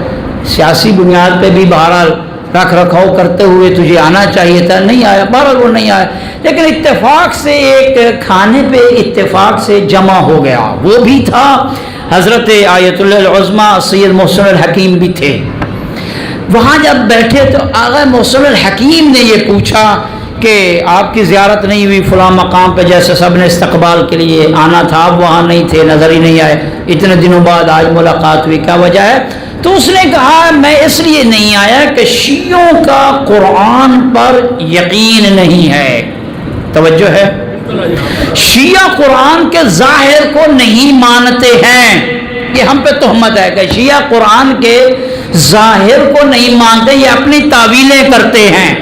سیاسی بنیاد پہ بھی بہرحال رکھ رکھاؤ کرتے ہوئے تجھے آنا چاہیے تھا، نہیں آیا، بہرحال وہ نہیں آیا، لیکن اتفاق سے ایک کھانے پہ اتفاق سے جمع ہو گیا، وہ بھی تھا حضرت آیت اللہ العظمیٰ سید محسن الحکیم بھی تھے۔ وہاں جب بیٹھے تو آغا محسن الحکیم نے یہ پوچھا کہ آپ کی زیارت نہیں ہوئی فلاں مقام پہ، جیسے سب نے استقبال کے لیے آنا تھا، آپ وہاں نہیں تھے، نظر ہی نہیں آئے، اتنے دنوں بعد آج ملاقات ہوئی، کیا وجہ ہے؟ تو اس نے کہا میں اس لیے نہیں آیا کہ شیعوں کا قرآن پر یقین نہیں ہے۔ توجہ ہے، شیعہ قرآن کے ظاہر کو نہیں مانتے ہیں، یہ ہم پہ تہمت ہے کہ شیعہ قرآن کے ظاہر کو نہیں مانتے، یہ اپنی تعویلیں کرتے ہیں۔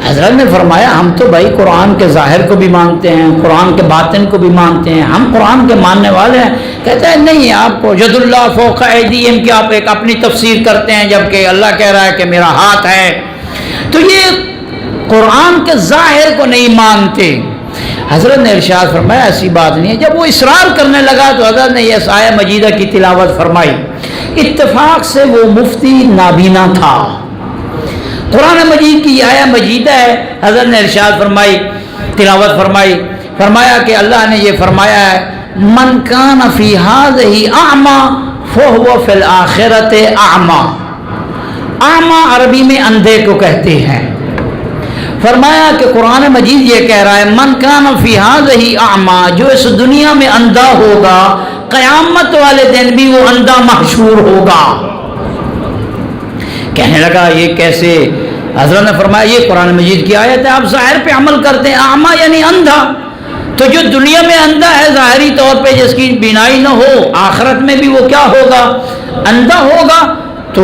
حضرت نے فرمایا ہم تو بھائی قرآن کے ظاہر کو بھی مانتے ہیں، قرآن کے باطن کو بھی مانتے ہیں، ہم قرآن کے ماننے والے ہیں۔ کہتے ہیں نہیں، آپ کو ید اللہ فوق ایدیہم کی آپ ایک اپنی تفسیر کرتے ہیں، جبکہ اللہ کہہ رہا ہے کہ میرا ہاتھ ہے، تو یہ قرآن کے ظاہر کو نہیں مانتے۔ حضرت نے ارشاد فرمایا ایسی بات نہیں ہے۔ جب وہ اصرار کرنے لگا تو حضرت نے یہ آیہ مجیدہ کی تلاوت فرمائی۔ اتفاق سے وہ مفتی نابینا تھا، قرآن مجید کی آیہ مجیدہ ہے، حضرت نے ارشاد فرمائی، تلاوت فرمائی، فرمایا کہ اللہ نے یہ فرمایا ہے من کان فی ہذہ اعمی فہو فی الآخرۃ اعمی۔ اعمی عربی میں اندھے کو کہتے ہیں۔ فرمایا کہ قرآن مجید یہ کہہ رہا ہے من کان فی ہذہ اعمی، جو اس دنیا میں اندھا ہوگا قیامت والے دن بھی وہ اندھا محشور ہوگا۔ کہنے لگا یہ کیسے؟ حضرت نے فرمایا یہ قرآن مجید کی آیت ہے، آپ ظاہر پہ عمل کرتے ہیں، اعمی یعنی اندھا، تو جو دنیا میں اندھا ہے ظاہری طور پہ جس کی بینائی نہ ہو، آخرت میں بھی وہ کیا ہوگا؟ اندھا ہوگا۔ تو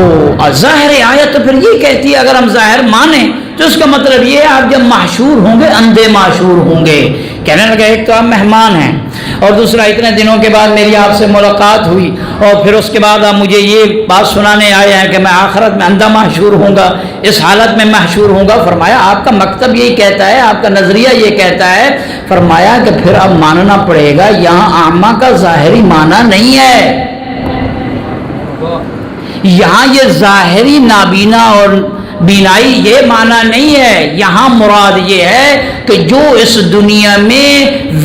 ظاہر آیت تو پھر یہ کہتی ہے اگر ہم ظاہر مانیں تو اس کا مطلب یہ ہے آپ جب محشور ہوں گے اندھے محشور ہوں گے۔ کہنے لگا ایک تو آپ مہمان ہیں، اور دوسرا اتنے دنوں کے بعد میری آپ سے ملاقات ہوئی، اور پھر اس کے بعد آپ مجھے یہ بات سنانے آئے ہیں کہ میں آخرت میں اندھا محشور ہوں گا، اس حالت میں محشور ہوں گا۔ فرمایا آپ کا مکتب یہی کہتا ہے، آپ کا نظریہ یہ کہتا ہے۔ فرمایا کہ پھر اب ماننا پڑے گا یہاں اعمیٰ کا ظاہری معنی نہیں ہے، یہاں یہ ظاہری نابینا اور بینائی یہ معنی نہیں ہے، یہاں مراد یہ ہے کہ جو اس دنیا میں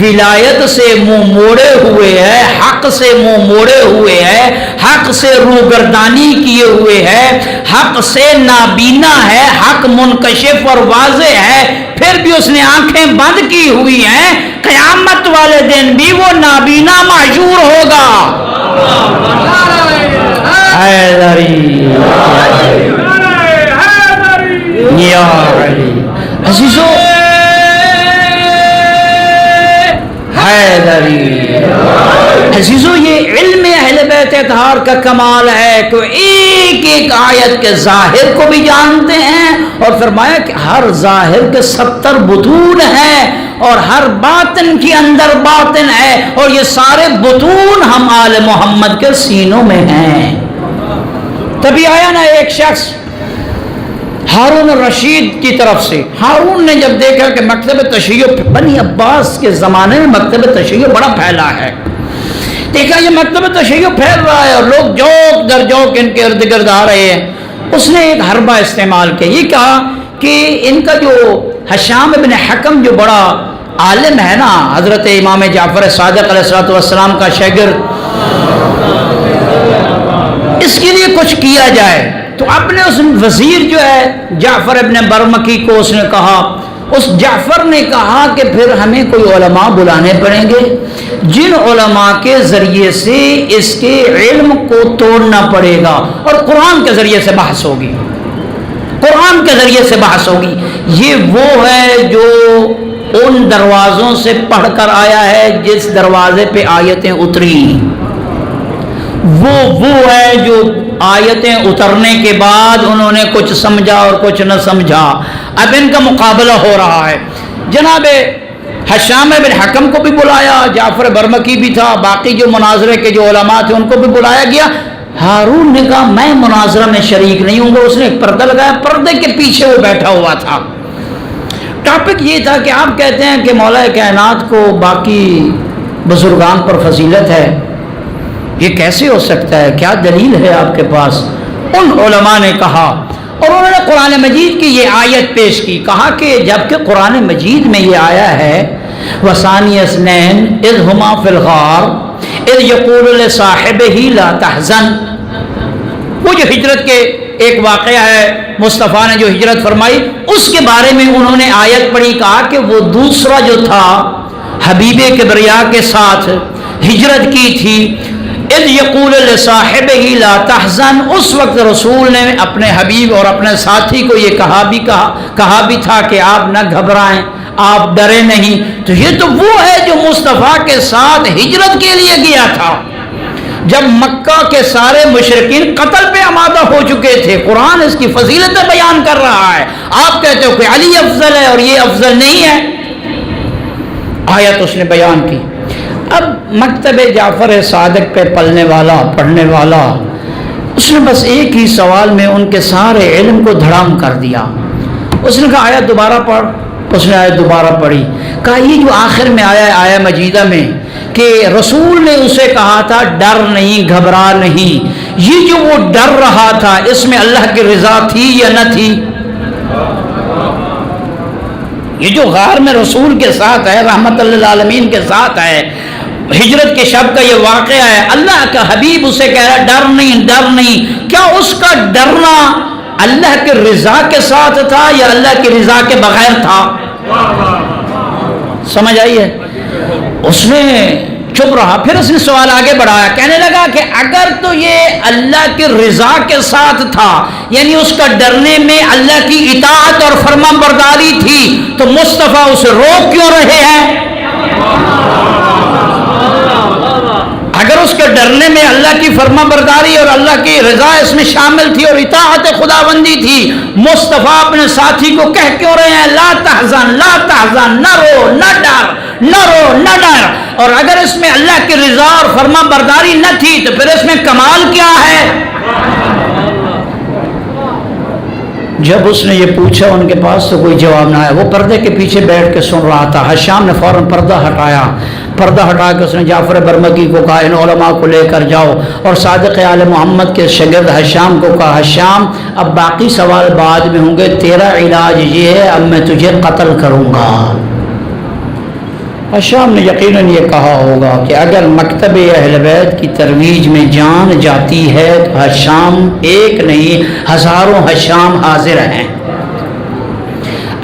ولایت سے منہ موڑے ہوئے ہے، حق سے منہ موڑے ہوئے ہے، حق سے روگردانی کیے ہوئے ہے، حق سے نابینا ہے، حق منکشف اور واضح ہے، پھر بھی اس نے آنکھیں بند کی ہوئی ہیں، قیامت والے دن بھی وہ نابینا محشور ہوگا۔ حیدری یا علی عزیزو، حیدری عزیزو، یہ علم اہل بیت اطہار کا کمال ہے کہ ایک ایک آیت کے ظاہر کو بھی جانتے ہیں، اور فرمایا کہ ہر ظاہر کے 70 بطون ہیں اور ہر باطن کے اندر باطن ہے، اور یہ سارے بطون ہم آل محمد کے سینوں میں ہیں۔ تبھی آیا نا ایک شخص ہارون الرشید کی طرف سے، ہارون نے جب دیکھا کہ مکتب تشیع بنی عباس کے زمانے میں مکتب تشیع بڑا پھیلا ہے، دیکھا یہ مکتب تشیع پھیل رہا ہے اور لوگ جوک در جوک ان کے ارد گرد آ رہے ہیں، اس نے ایک حربہ استعمال کیا، یہ کہا کہ ان کا جو ہشام ابن حکم جو بڑا عالم ہے نا، حضرت امام جعفر صادق علیہ السلام کا شاگرد، اس کے لیے کچھ کیا جائے۔ تو اپنے اس وزیر جو ہے جعفر ابن برمکی کو اس نے کہا، اس جعفر نے کہا کہ پھر ہمیں کوئی علماء بلانے پڑیں گے جن علماء کے ذریعے سے اس کے علم کو توڑنا پڑے گا، اور قرآن کے ذریعے سے بحث ہوگی، قرآن کے ذریعے سے بحث ہوگی۔ یہ وہ ہے جو ان دروازوں سے پڑھ کر آیا ہے جس دروازے پہ آیتیں اتری، وہ ہے جو آیتیں اترنے کے بعد انہوں نے کچھ سمجھا اور کچھ نہ سمجھا۔ اب ان کا مقابلہ ہو رہا ہے۔ جناب ہشام بن حکم کو بھی بلایا، جعفر برمکی بھی تھا، باقی جو مناظرے کے جو علماء تھے ان کو بھی بلایا گیا۔ ہارون نے کہا میں مناظرہ میں شریک نہیں ہوں گا، اس نے ایک پردہ لگایا، پردے کے پیچھے وہ بیٹھا ہوا تھا۔ ٹاپک یہ تھا کہ آپ کہتے ہیں کہ مولا کائنات کو باقی بزرگان پر فضیلت ہے، یہ کیسے ہو سکتا ہے، کیا دلیل ہے آپ کے پاس؟ ان علماء نے کہا، اور انہوں نے قرآن مجید کی یہ آیت پیش کی، کہا کہ جبکہ قرآن مجید میں یہ آیا ہے وَثَانِيَ اثْنَيْنِ إِذْ هُمَا فِي الْغَارِ إِذْ يَقُولُ لِصَاحِبِهِ لَا تَحْزَنْ، وہ جو ہجرت کے ایک واقعہ ہے، مصطفیٰ نے جو ہجرت فرمائی اس کے بارے میں انہوں نے آیت پڑھی، کہا کہ وہ دوسرا جو تھا حبیب کبریا کے ساتھ ہجرت کی تھی، اذ یقول لصاحبہ لا تحزن، اس وقت رسول نے اپنے حبیب اور اپنے ساتھی کو یہ کہا بھی تھا کہ آپ نہ گھبرائیں، آپ ڈرے نہیں۔ تو یہ تو وہ ہے جو مصطفیٰ کے ساتھ ہجرت کے لیے گیا تھا جب مکہ کے سارے مشرکین قتل پہ آمادہ ہو چکے تھے۔ قرآن اس کی فضیلتیں بیان کر رہا ہے، آپ کہتے ہو کہ علی افضل ہے اور یہ افضل نہیں ہے، آیت اس نے بیان کی۔ اب مکتب جعفر صادق پہ پلنے والا پڑھنے والا، اس نے بس ایک ہی سوال میں ان کے سارے علم کو دھڑام کر دیا۔ اس نے کہا آیت دوبارہ پڑھ، اس نے آیت دوبارہ پڑھی، کہا یہ جو آخر میں آیا ہے آیہ مجیدہ میں کہ رسول نے اسے کہا تھا ڈر نہیں گھبرا نہیں، یہ جو وہ ڈر رہا تھا اس میں اللہ کی رضا تھی یا نہ تھی؟ یہ جو غار میں رسول کے ساتھ ہے، رحمت للعالمین کے ساتھ ہے، ہجرت کے شب کا یہ واقعہ ہے، اللہ کا حبیب اسے کہہ رہا ڈر نہیں ڈر نہیں، کیا اس کا ڈرنا اللہ کی رضا کے ساتھ تھا یا اللہ کی رضا کے بغیر تھا؟ سمجھ آئی ہے؟ اس نے چپ رہا، پھر اس نے سوال آگے بڑھایا، کہنے لگا کہ اگر تو یہ اللہ کی رضا کے ساتھ تھا، یعنی اس کا ڈرنے میں اللہ کی اطاعت اور فرما برداری تھی، تو مصطفیٰ اسے روک کیوں رہے ہیں؟ اگر اس کے ڈرنے میں اللہ کی فرما برداری اور اللہ کی رضا اس میں شامل تھی اور اطاعت خداوندی تھی، مصطفیٰ اپنے ساتھی کو کہہ کیوں رہے ہیں لا تحزن لا تحزن، نہ رو نہ ڈر، نہ رو نہ ڈر؟ اور اگر اس میں اللہ کی رضا اور فرما برداری نہ تھی تو پھر اس میں کمال کیا ہے؟ جب اس نے یہ پوچھا ان کے پاس تو کوئی جواب نہ آیا، وہ پردے کے پیچھے بیٹھ کے سن رہا تھا۔ ہشام نے فوراً پردہ ہٹایا، پردہ ہٹا کے اس نے جعفر برمکی کو کہا ان علماء کو لے کر جاؤ، اور صادق آل محمد کے شاگرد حشام کو کہا حشام اب باقی سوال بعد میں ہوں گے، تیرا علاج یہ ہے اب میں تجھے قتل کروں گا۔ حشام نے یقیناً یہ کہا ہوگا کہ اگر مکتب اہل بیت کی ترویج میں جان جاتی ہے تو حشام ایک نہیں ہزاروں حشام حاضر ہیں۔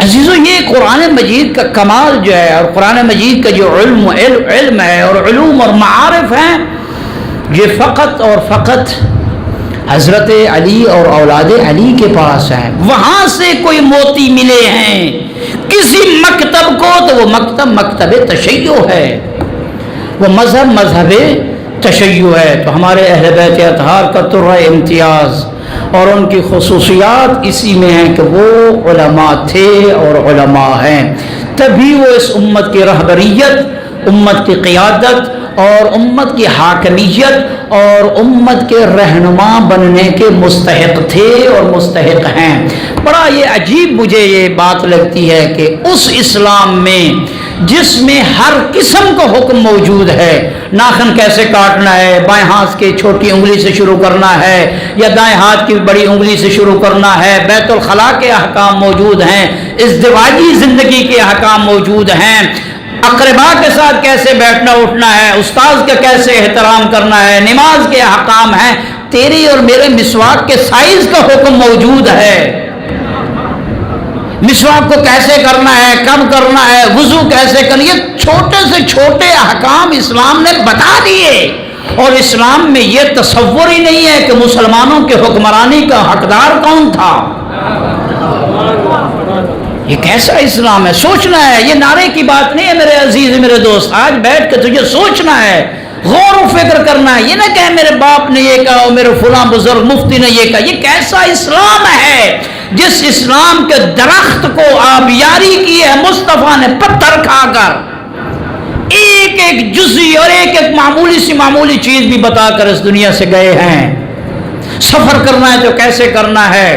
عزیزو یہ قرآن مجید کا کمال جو ہے اور قرآن مجید کا جو علم ہے اور علوم اور معارف ہیں، یہ فقط اور فقط حضرت علی اور اولاد علی کے پاس ہے۔ وہاں سے کوئی موتی ملے ہیں کسی مکتب کو تو وہ مکتب مکتب تشیع ہے، وہ مذہب مذہب تشیع ہے۔ تو ہمارے اہل بیت اطہار کا ترہ امتیاز اور ان کی خصوصیات اسی میں ہیں کہ وہ علماء تھے اور علماء ہیں، تبھی وہ اس امت کی رہبریت، امت کی قیادت اور امت کی حاکمیت اور امت کے رہنما بننے کے مستحق تھے اور مستحق ہیں۔ بڑا یہ عجیب مجھے یہ بات لگتی ہے کہ اس اسلام میں جس میں ہر قسم کا حکم موجود ہے، ناخن کیسے کاٹنا ہے، بائیں ہاتھ کی چھوٹی انگلی سے شروع کرنا ہے یا دائیں ہاتھ کی بڑی انگلی سے شروع کرنا ہے، بیت الخلاء کے احکام موجود ہیں، ازدواجی زندگی کے احکام موجود ہیں، اقربا کے ساتھ کیسے بیٹھنا اٹھنا ہے، استاذ کا کیسے احترام کرنا ہے، نماز کے احکام ہیں، تیری اور میرے مسواک کے سائز کا حکم موجود ہے، مسواک کو کیسے کرنا ہے، کب کرنا ہے، وضو کیسے کرنا، یہ چھوٹے سے چھوٹے احکام اسلام نے بتا دیے۔ اور اسلام میں یہ تصور ہی نہیں ہے کہ مسلمانوں کے حکمرانی کا حقدار کون تھا۔ یہ کیسا اسلام ہے؟ سوچنا ہے، یہ نعرے کی بات نہیں ہے میرے عزیز میرے دوست، آج بیٹھ کے تجھے سوچنا ہے، غور و فکر کرنا ہے، یہ نہ کہ میرے باپ نے یہ کہا اور میرے فلاں بزرگ مفتی نے یہ کہا۔ یہ کیسا اسلام ہے جس اسلام کے درخت کو آبیاری کی ہے مصطفیٰ نے پتھر کھا کر، ایک ایک جزئی اور ایک ایک معمولی سی معمولی چیز بھی بتا کر اس دنیا سے گئے ہیں۔ سفر کرنا ہے تو کیسے کرنا ہے،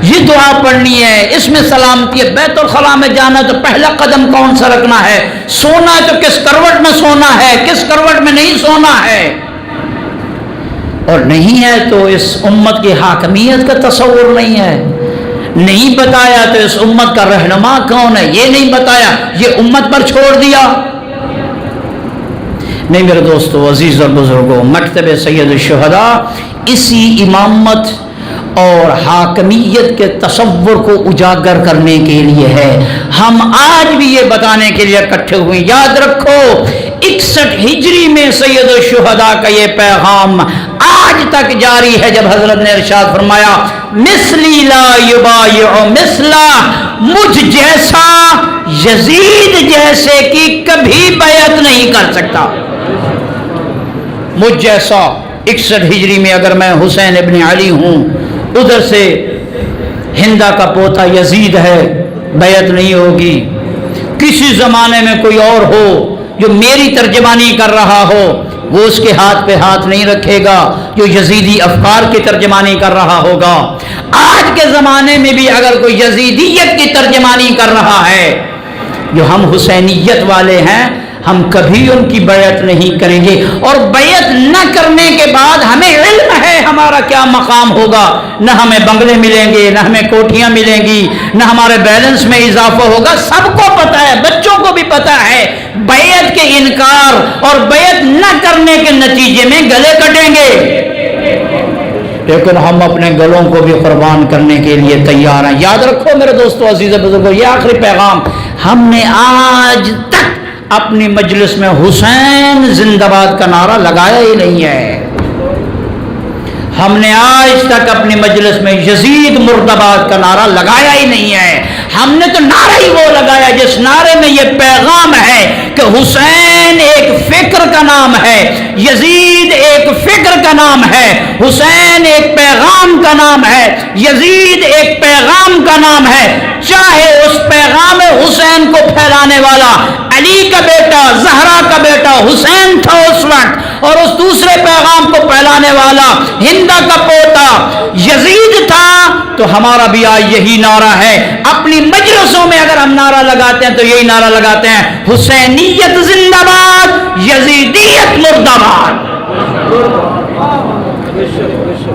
یہ دعا پڑھنی ہے، اس میں سلامتی ہے، بیت الخلاء میں جانا ہے تو پہلا قدم کون سا رکھنا ہے، سونا ہے تو کس کروٹ میں سونا ہے، کس کروٹ میں نہیں سونا ہے، اور نہیں ہے تو اس امت کی حاکمیت کا تصور نہیں ہے، نہیں بتایا تو اس امت کا رہنما کون ہے یہ نہیں بتایا، یہ امت پر چھوڑ دیا۔ نہیں میرے دوستو عزیز اور بزرگوں، مکتب سید الشہداء اسی امامت اور حاکمیت کے تصور کو اجاگر کرنے کے لیے ہے۔ ہم آج بھی یہ بتانے کے لیے اکٹھے ہوئے، یاد رکھو 61 ہجری میں سید الشہداء کا یہ پیغام آج تک جاری ہے، جب حضرت نے ارشاد فرمایا مثلی لا یبایع مثلا، مجھ جیسا یزید جیسے کی کبھی بیعت نہیں کر سکتا۔ مجھ جیسا 61 ہجری میں اگر میں حسین ابن علی ہوں، ادھر سے ہندا کا پوتا یزید ہے، بیعت نہیں ہوگی۔ کسی زمانے میں کوئی اور ہو جو میری ترجمانی کر رہا ہو، وہ اس کے ہاتھ پہ ہاتھ نہیں رکھے گا جو یزیدی افکار کی ترجمانی کر رہا ہوگا۔ آج کے زمانے میں بھی اگر کوئی یزیدیت کی ترجمانی کر رہا ہے، جو ہم حسینیت والے ہیں، ہم کبھی ان کی بیعت نہیں کریں گے، اور بیعت نہ کرنے کے بعد ہمیں علم ہے ہمارا کیا مقام ہوگا، نہ ہمیں بنگلے ملیں گے، نہ ہمیں کوٹھیاں ملیں گی، نہ ہمارے بیلنس میں اضافہ ہوگا۔ سب کو پتہ ہے، بچوں کو بھی پتہ ہے، بیعت کے انکار اور بیعت نہ کرنے کے نتیجے میں گلے کٹیں گے، لیکن ہم اپنے گلوں کو بھی قربان کرنے کے لیے تیار ہیں۔ یاد رکھو میرے دوستو عزیز بزرگو، یہ آخری پیغام، ہم نے آج تک اپنی مجلس میں حسین زندہ باد کا نعرہ لگایا ہی نہیں ہے، ہم نے آج تک اپنی مجلس میں یزید مردباد کا نعرہ لگایا ہی نہیں ہے۔ ہم نے تو نعرہ ہی وہ لگایا جس نعرے میں یہ پیغام ہے کہ حسین ایک فکر کا نام ہے، یزید ایک فکر کا نام ہے، حسین ایک پیغام کا نام ہے، یزید ایک پیغام کا نام ہے۔ چاہے اس پیغام حسین کو پھیلانے والا علی کا بیٹا، زہرا کا بیٹا حسین تھا اس وقت، اور اس دوسرے پیغام کو پھیلانے والا ہندا کا پوتا یزید تھا۔ تو ہمارا بھی آج یہی نعرہ ہے، اپنی مجلسوں میں اگر ہم نعرہ لگاتے ہیں تو یہی نعرہ لگاتے ہیں، حسینیت زندہ باد، یزیدیت مردہ باد۔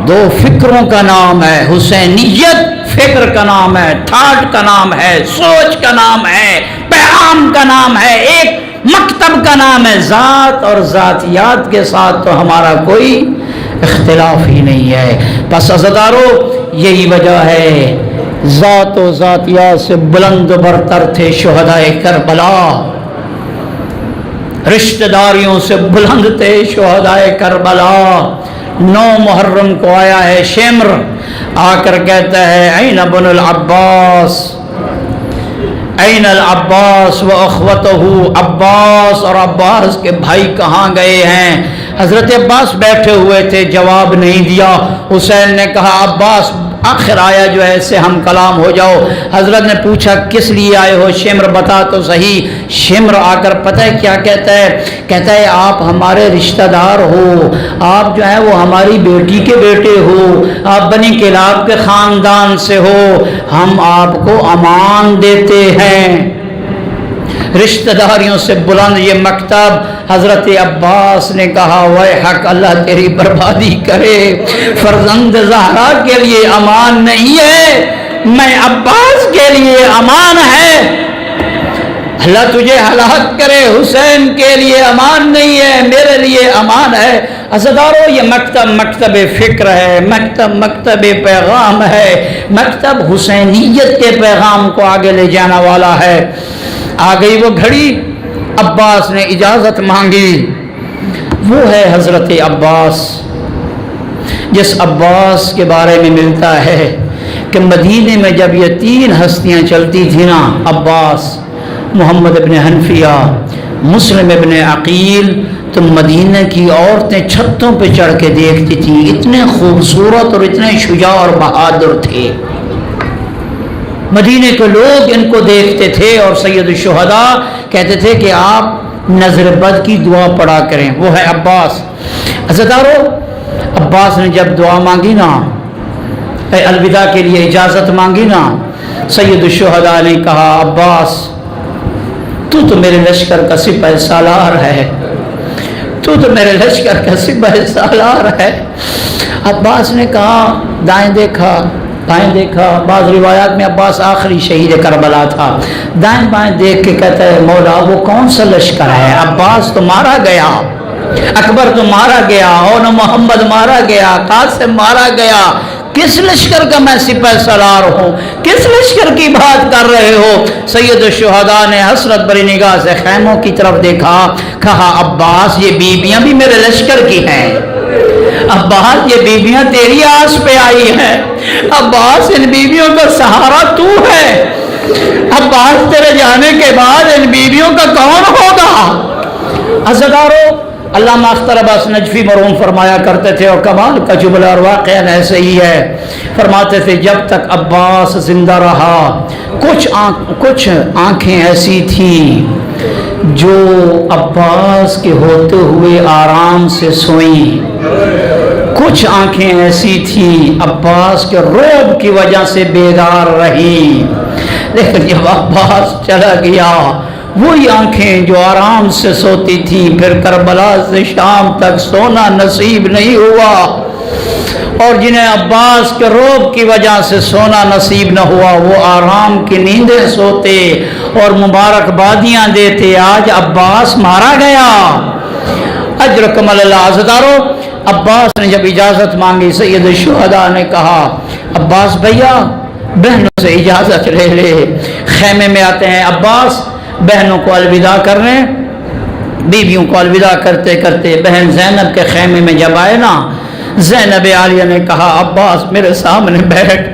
دو فکروں کا نام ہے، حسینیت فکر کا نام ہے، تھاٹ کا نام ہے، سوچ کا نام ہے، پیغام کا نام ہے، ایک مکتب کا نام ہے۔ ذات اور ذاتیات کے ساتھ تو ہمارا کوئی اختلاف ہی نہیں ہے۔ پس عزیزارو، یہی وجہ ہے ذات و ذاتیات سے بلند و برتر تھے شہدائے کربلا، رشتہ داریوں سے بلند تھے شہدائے کربلا۔ 9 محرم کو آیا ہے شمر، آ کر کہتا ہے این ابن العباس، این العباس و اخوتہ، عباس اور عباس کے بھائی کہاں گئے ہیں؟ حضرت عباس بیٹھے ہوئے تھے، جواب نہیں دیا۔ حسین نے کہا عباس آخر آیا جو ہے اس سے ہم کلام ہو جاؤ۔ حضرت نے پوچھا کس لیے آئے ہو شمر، بتا تو صحیح۔ شمر آ کر پتہ ہے کیا کہتا ہے؟ کہتا ہے آپ ہمارے رشتہ دار ہو، آپ جو ہے وہ ہماری بیٹی کے بیٹے ہو، آپ بنی کلاب کے خاندان سے ہو، ہم آپ کو امان دیتے ہیں۔ رشتہ داریوں سے بلند یہ مکتب۔ حضرت عباس نے کہا وے حق، اللہ تیری بربادی کرے، فرزند زہرا کے لیے امان نہیں ہے، میں عباس کے لیے امان ہے۔ اللہ تجھے ہلاک کرے، حسین کے لیے امان نہیں ہے، میرے لیے امان ہے۔ عزیزارو، یہ مکتب مکتب فکر ہے، مکتب مکتب پیغام ہے، مکتب حسینیت کے پیغام کو آگے لے جانا والا ہے۔ آ گئی وہ گھڑی، عباس نے اجازت مانگی۔ وہ ہے حضرت عباس، جس عباس کے بارے میں ملتا ہے کہ مدینے میں جب یہ 3 ہستیاں چلتی تھیں نا، عباس، محمد ابن حنفیہ، مسلم ابن عقیل، تو مدینہ کی عورتیں چھتوں پہ چڑھ کے دیکھتی تھیں، اتنے خوبصورت اور اتنے شجاع اور بہادر تھے۔ مدینے کے لوگ ان کو دیکھتے تھے، اور سید الشہداء کہتے تھے کہ آپ نظر بد کی دعا پڑھا کریں۔ وہ ہے عباس۔ عزیزارو، عباس نے جب دعا مانگی نا، الوداع کے لیے اجازت مانگی نا، سید الشہداء نے کہا عباس تو میرے لشکر کا سپہ سالار ہے، تو میرے لشکر کا سپہ سالار ہے۔ عباس نے کہا، دائیں دیکھا بائیں دیکھا، بعض روایات میں عباس آخری شہید کربلا تھا، دائیں بائیں دیکھ کے کہتا ہے مولا وہ کون سا لشکر ہے؟ عباس تو مارا گیا، اکبر تو مارا گیا، اور محمد مارا گیا، قاسم مارا گیا، کس لشکر کا میں سپہ سالار ہوں؟ کس لشکر کی بات کر رہے ہو؟ سید الشہداء نے حسرت بری نگاہ سے خیموں کی طرف دیکھا، کہا عباس یہ بیویاں بھی میرے لشکر کی ہیں، عباس یہ بیویاں تیری آس پہ آئی ہیں، عباس ان بیویوں کا سہارا تو ہے، عباس تیرے جانے کے بعد ان بیویوں کا کون ہوگا؟ عزیزارو، علامہ اختر عباس نجفی مرحوم فرمایا کرتے تھے، اور کمال کا جملہ اور واقعہ ایسے ہی ہے، فرماتے تھے جب تک عباس زندہ رہا کچھ آنکھیں ایسی تھیں جو عباس کے ہوتے ہوئے آرام سے سوئیں، کچھ آنکھیں ایسی تھیں عباس کے رعب کی وجہ سے بیدار رہیں، لیکن جب عباس چلا گیا وہی آنکھیں جو آرام سے سوتی تھی پھر کربلا سے شام تک سونا نصیب نہیں ہوا، اور جنہیں عباس کے رعب کی وجہ سے سونا نصیب نہ ہوا وہ آرام کی نیندیں سوتے اور مبارکبادیاں دیتے، آج عباس مارا گیا، اجرکم اللہ۔ عزیزارو، عباس نے جب اجازت مانگی، سید الشہداء نے کہا عباس بھیا بہنوں سے اجازت لے لے۔ خیمے میں آتے ہیں عباس، بہنوں کو الوداع کر رہے ہیں، بیویوں کو الوداع کرتے کرتے بہن زینب کے خیمے میں جب آئے نا، زینب عالیہ نے کہا عباس میرے سامنے بیٹھ۔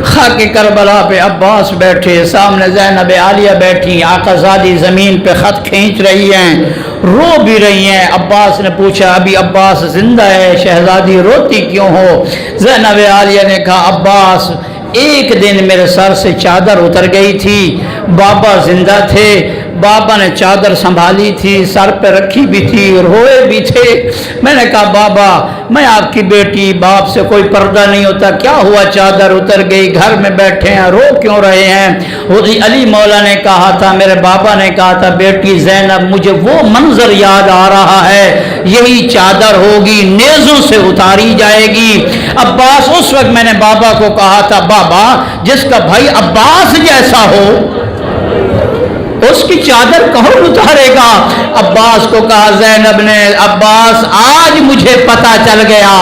خاک کربلا پہ عباس بیٹھے، سامنے زینب عالیہ بیٹھی، آقا زادی زمین پہ خط کھینچ رہی ہیں، رو بھی رہی ہیں۔ عباس نے پوچھا ابھی عباس زندہ ہے، شہزادی روتی کیوں ہو؟ زینب عالیہ نے کہا عباس ایک دن میرے سر سے چادر اتر گئی تھی، بابا زندہ تھے، بابا نے چادر سنبھالی تھی، سر پہ رکھی بھی تھی، روئے بھی تھے۔ میں نے کہا بابا میں آپ کی بیٹی، باپ سے کوئی پردہ نہیں ہوتا، کیا ہوا چادر اتر گئی، گھر میں بیٹھے ہیں، رو کیوں رہے ہیں؟ علی مولا نے کہا تھا، میرے بابا نے کہا تھا بیٹی زینب مجھے وہ منظر یاد آ رہا ہے، یہی چادر ہوگی نیزوں سے اتاری جائے گی۔ عباس، اس وقت میں نے بابا کو کہا تھا بابا جس کا بھائی عباس جیسا ہو اس کی چادر کون اتارے گا؟ عباس کو کہا زینب نے، عباس آج مجھے پتا چل گیا،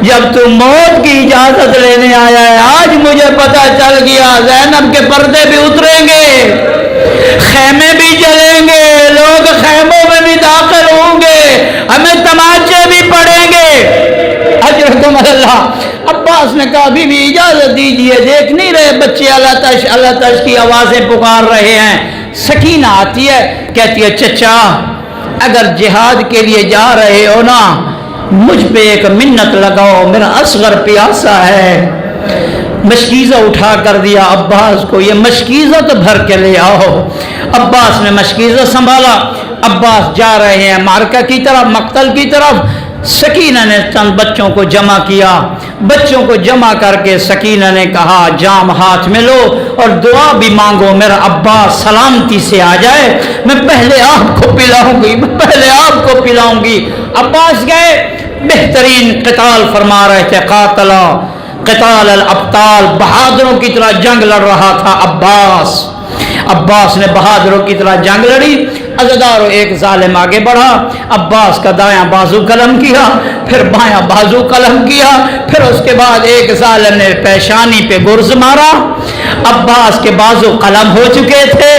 جب تم موت کی اجازت لینے آیا ہے آج مجھے پتا چل گیا، زینب کے پردے بھی اتریں گے، خیمے بھی جلیں گے، لوگ خیموں میں بھی داخل ہوں گے، ہمیں تماچے بھی پڑیں گے۔ اجرکم اللہ۔ عباس نے کہا ابھی بھی اجازت دیجئے، دیکھ نہیں رہے بچے اللہ تش کی آوازیں پکار رہے ہیں۔ سکینہ آتی ہے، کہتی ہے چچا اگر جہاد کے لیے جا رہے ہو نا مجھ پہ ایک منت لگاؤ، میرا اصغر پیاسا ہے۔ مشکیزہ اٹھا کر دیا عباس کو، یہ مشکیزہ تو بھر کے لے آؤ۔ عباس نے مشکیزہ سنبھالا، عباس جا رہے ہیں معرکہ کی طرف، مقتل کی طرف۔ سکینہ نے چند بچوں کو جمع کیا، بچوں کو جمع کر کے سکینہ نے کہا جام ہاتھ میں لو اور دعا بھی مانگو میرا عباس سلامتی سے آ جائے، میں پہلے آپ کو پلاؤں گی، میں پہلے آپ کو پلاؤں گی۔ عباس گئے، بہترین قتال فرما رہے تھے، قتال الابطال، بہادروں کی طرح جنگ لڑ رہا تھا عباس۔ عباس نے بہادروں کی طرح جنگ لڑی، عزادارو ایک ظالم آگے بڑھا، عباس کا دایاں بازو قلم کیا، پھر بایاں بازو قلم کیا، پھر اس کے بعد ایک ظالم نے پیشانی پہ گرز مارا، عباس کے بازو قلم ہو چکے تھے،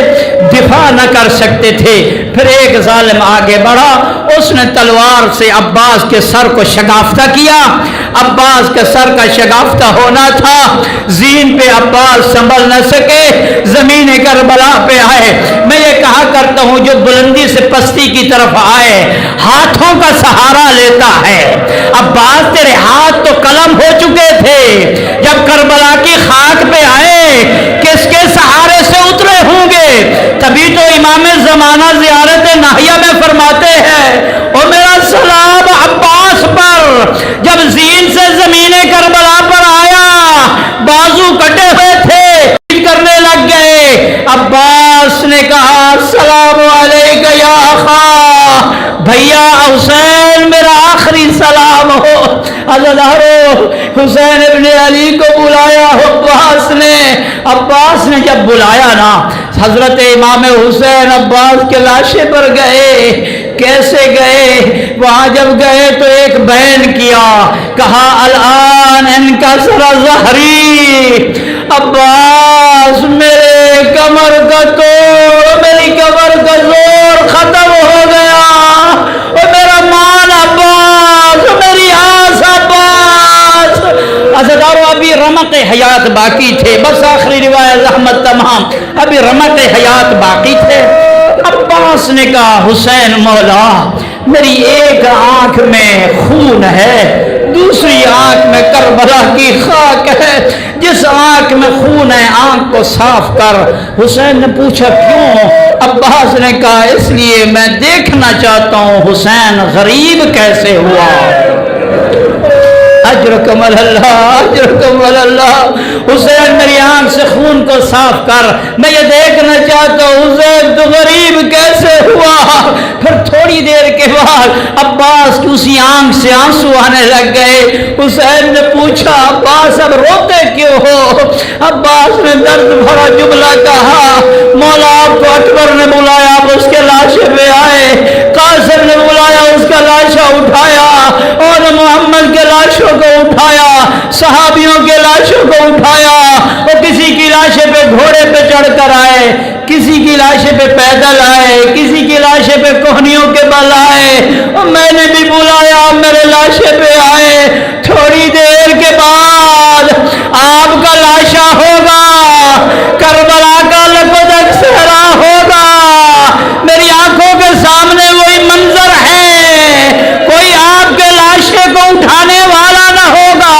دفاع نہ کر سکتے تھے، پھر ایک ظالم آگے بڑھا، اس نے تلوار سے عباس کے سر کو شگافتہ کیا، عباس کے سر کا شگافتہ ہونا تھا، زین پہ عباس سنبھل نہ سکے، زمین کربلا پہ آئے۔ میں یہ کہا کرتا ہوں جو بلندی سے پستی کی طرف آئے ہاتھوں کا سہارا لیتا ہے، عباس تیرے ہاتھ تو قلم ہو چکے تھے، جب کربلا کی خاک پہ آئے کس کے سہارے سے اترے ہوں گے؟ تبھی تو امام زمانہ زیارت ناہیہ میں فرماتے ہیں او میرا سلام عباس پر، جب زین سے زمین کربلا پر آیا بازو کٹے ہوئے تھے کرنے لگ گئے، عباس نے کہا السلام علیکہ یا اخا، بھیا حسین میرا آخری سلام ہو۔ عزادارو حسین ابن علی کو بلایا عباس نے جب بلایا نا، حضرت امام حسین عباس کے لاشے پر گئے، کیسے گئے؟ وہاں جب گئے تو ایک بیان کیا، کہا الان ان کا سر ظہری، عباس میرے کمر کا توڑ، میری کمر کا زور ختم ہو گیا، اور میرا مان عباس، میری آس عباس۔ عزادارو ابھی رمق حیات باقی تھے، بس آخری روایت رحمت تمام، ابھی رمق حیات باقی تھے۔ عباس نے کہا حسین مولا میری ایک آنکھ میں خون ہے، دوسری آنکھ میں کربلا کی خاک ہے، جس آنکھ میں خون ہے آنکھ کو صاف کر۔ حسین نے پوچھا کیوں؟ عباس نے کہا اس لیے میں دیکھنا چاہتا ہوں حسین غریب کیسے ہوا۔ اجرکم اللہ، اجرکم اللہ، حسین میری آنکھ سے خون کو صاف کر، میں یہ دیکھنا چاہتا ہوں حسین تو غریب کیسے ہوا۔ پھر تھوڑی دیر کے بعد عباس کی اسی آنکھ سے آنسو آنے لگ گئے۔ حسین نے پوچھا عباس اب روتے کیوں ہو؟ عباس نے درد بھرا جملہ کہا، مولا آپ کو اکبر نے بلایا، آپ اس کے لاشے پہ آئے، قاسم نے بلایا اس کا لاشا اٹھایا، اور محمد کے لاشوں کو اٹھایا، صحابیوں کے لاشوں کو اٹھایا، اور کسی کی لاشے پہ گھوڑے پہ چڑھ کر آئے، کسی کی لاشے پہ پیدل آئے، کسی کی لاشے پہ کوہنیوں کے بل آئے، اور میں نے بھی بلایا میرے لاشے پہ آئے۔ تھوڑی دیر کے بعد آپ کا لاشا ہوگا، کربلا کا لقد صحرا ہوگا، میری آنکھوں کے سامنے وہی منظر ہے، کوئی آپ کے لاشے کو اٹھانے والا نہ ہوگا۔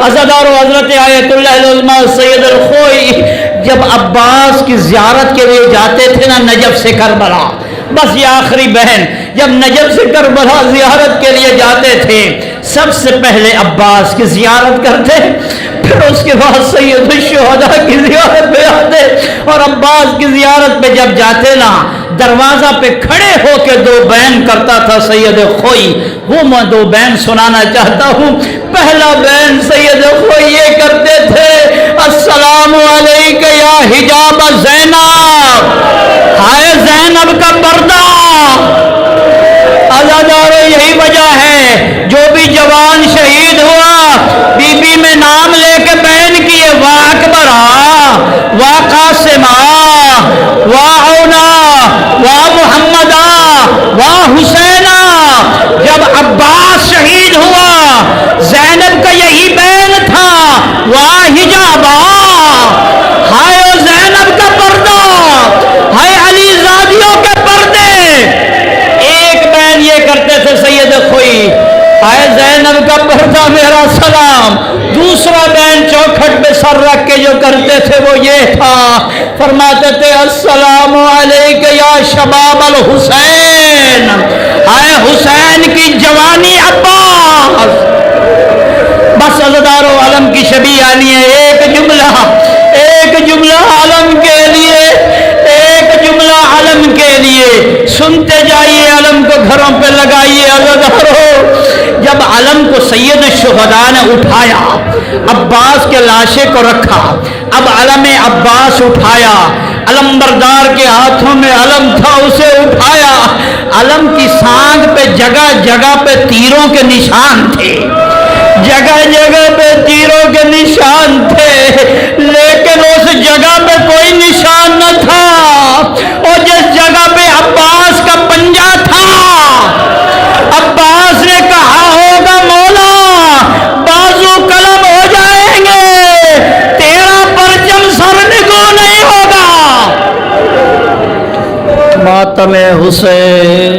عزادارو حضرت آیت اللہ العظمہ سید الخوئی جب عباس عباس کی زیارت کے لیے جاتے تھے نا نجف سے کربلا، بس یہ آخری بہن جب نجف سے کربلا زیارت کے لیے جاتے تھے سب سے پہلے عباس کی زیارت کرتے، پھر اس کے بعد سید الشہداء کی زیارت پہ آتے، اور عباس کی زیارت پہ جب جاتے نا دروازہ پہ کھڑے ہو کے دو بین کرتا تھا سید خوئی، وہ میں دو بین سنانا چاہتا ہوں۔ پہلا بین سید خوئی یہ کرتے تھے، السلام علیکہ یا حجاب زینب، ہائے زینب کا پردہ۔ عزادارو یہی وجہ ہے جو بھی جوان شہید ہوا بی بی میں نام لے کے بین کیے، وا اکبر وا قاسم وا اونا وا محمد وا حسین۔ جب عباس شہید ہوا زینب کا یہی بین تھا، وا حجابا، ہائے زینب کا پردہ، ہائے علی زادیوں کے پردے۔ ایک بین یہ کرتے تھے سید خوئی، ہائے زینب کا پردہ میرا سلام۔ دوسرا بین چوکھٹ پہ سر رکھ کے جو کرتے تھے وہ یہ تھا، فرماتے تھے السلام علیکہ یا شباب الحسین، ہائے حسین کی جوانی عباس۔ بس عزادارو علم کی شبیہ آنی ہے، ایک جملہ علم کے لیے، ایک جملہ علم کے لیے سنتے جائیے، علم کو گھروں پہ لگائیے۔ عزادارو جب علم کو سید الشہداء نے اٹھایا، عباس کے لاشے کو رکھا، اب علم عباس اٹھایا، علم بردار کے ہاتھوں میں علم تھا، اسے اٹھایا، علم کی سانگ پہ جگہ جگہ پہ تیروں کے نشان تھے، جگہ جگہ پہ تیروں کے نشان تھے، لیکن اس جگہ پہ کوئی نشان نہ تھا، اور جس جگہ پہ عباس کا پنجہ تھا عباس نے کہا ہوگا مولا بازو قلم ہو جائیں گے، تیرا پرچم سر نگو نہیں ہوگا۔ ماتم حسین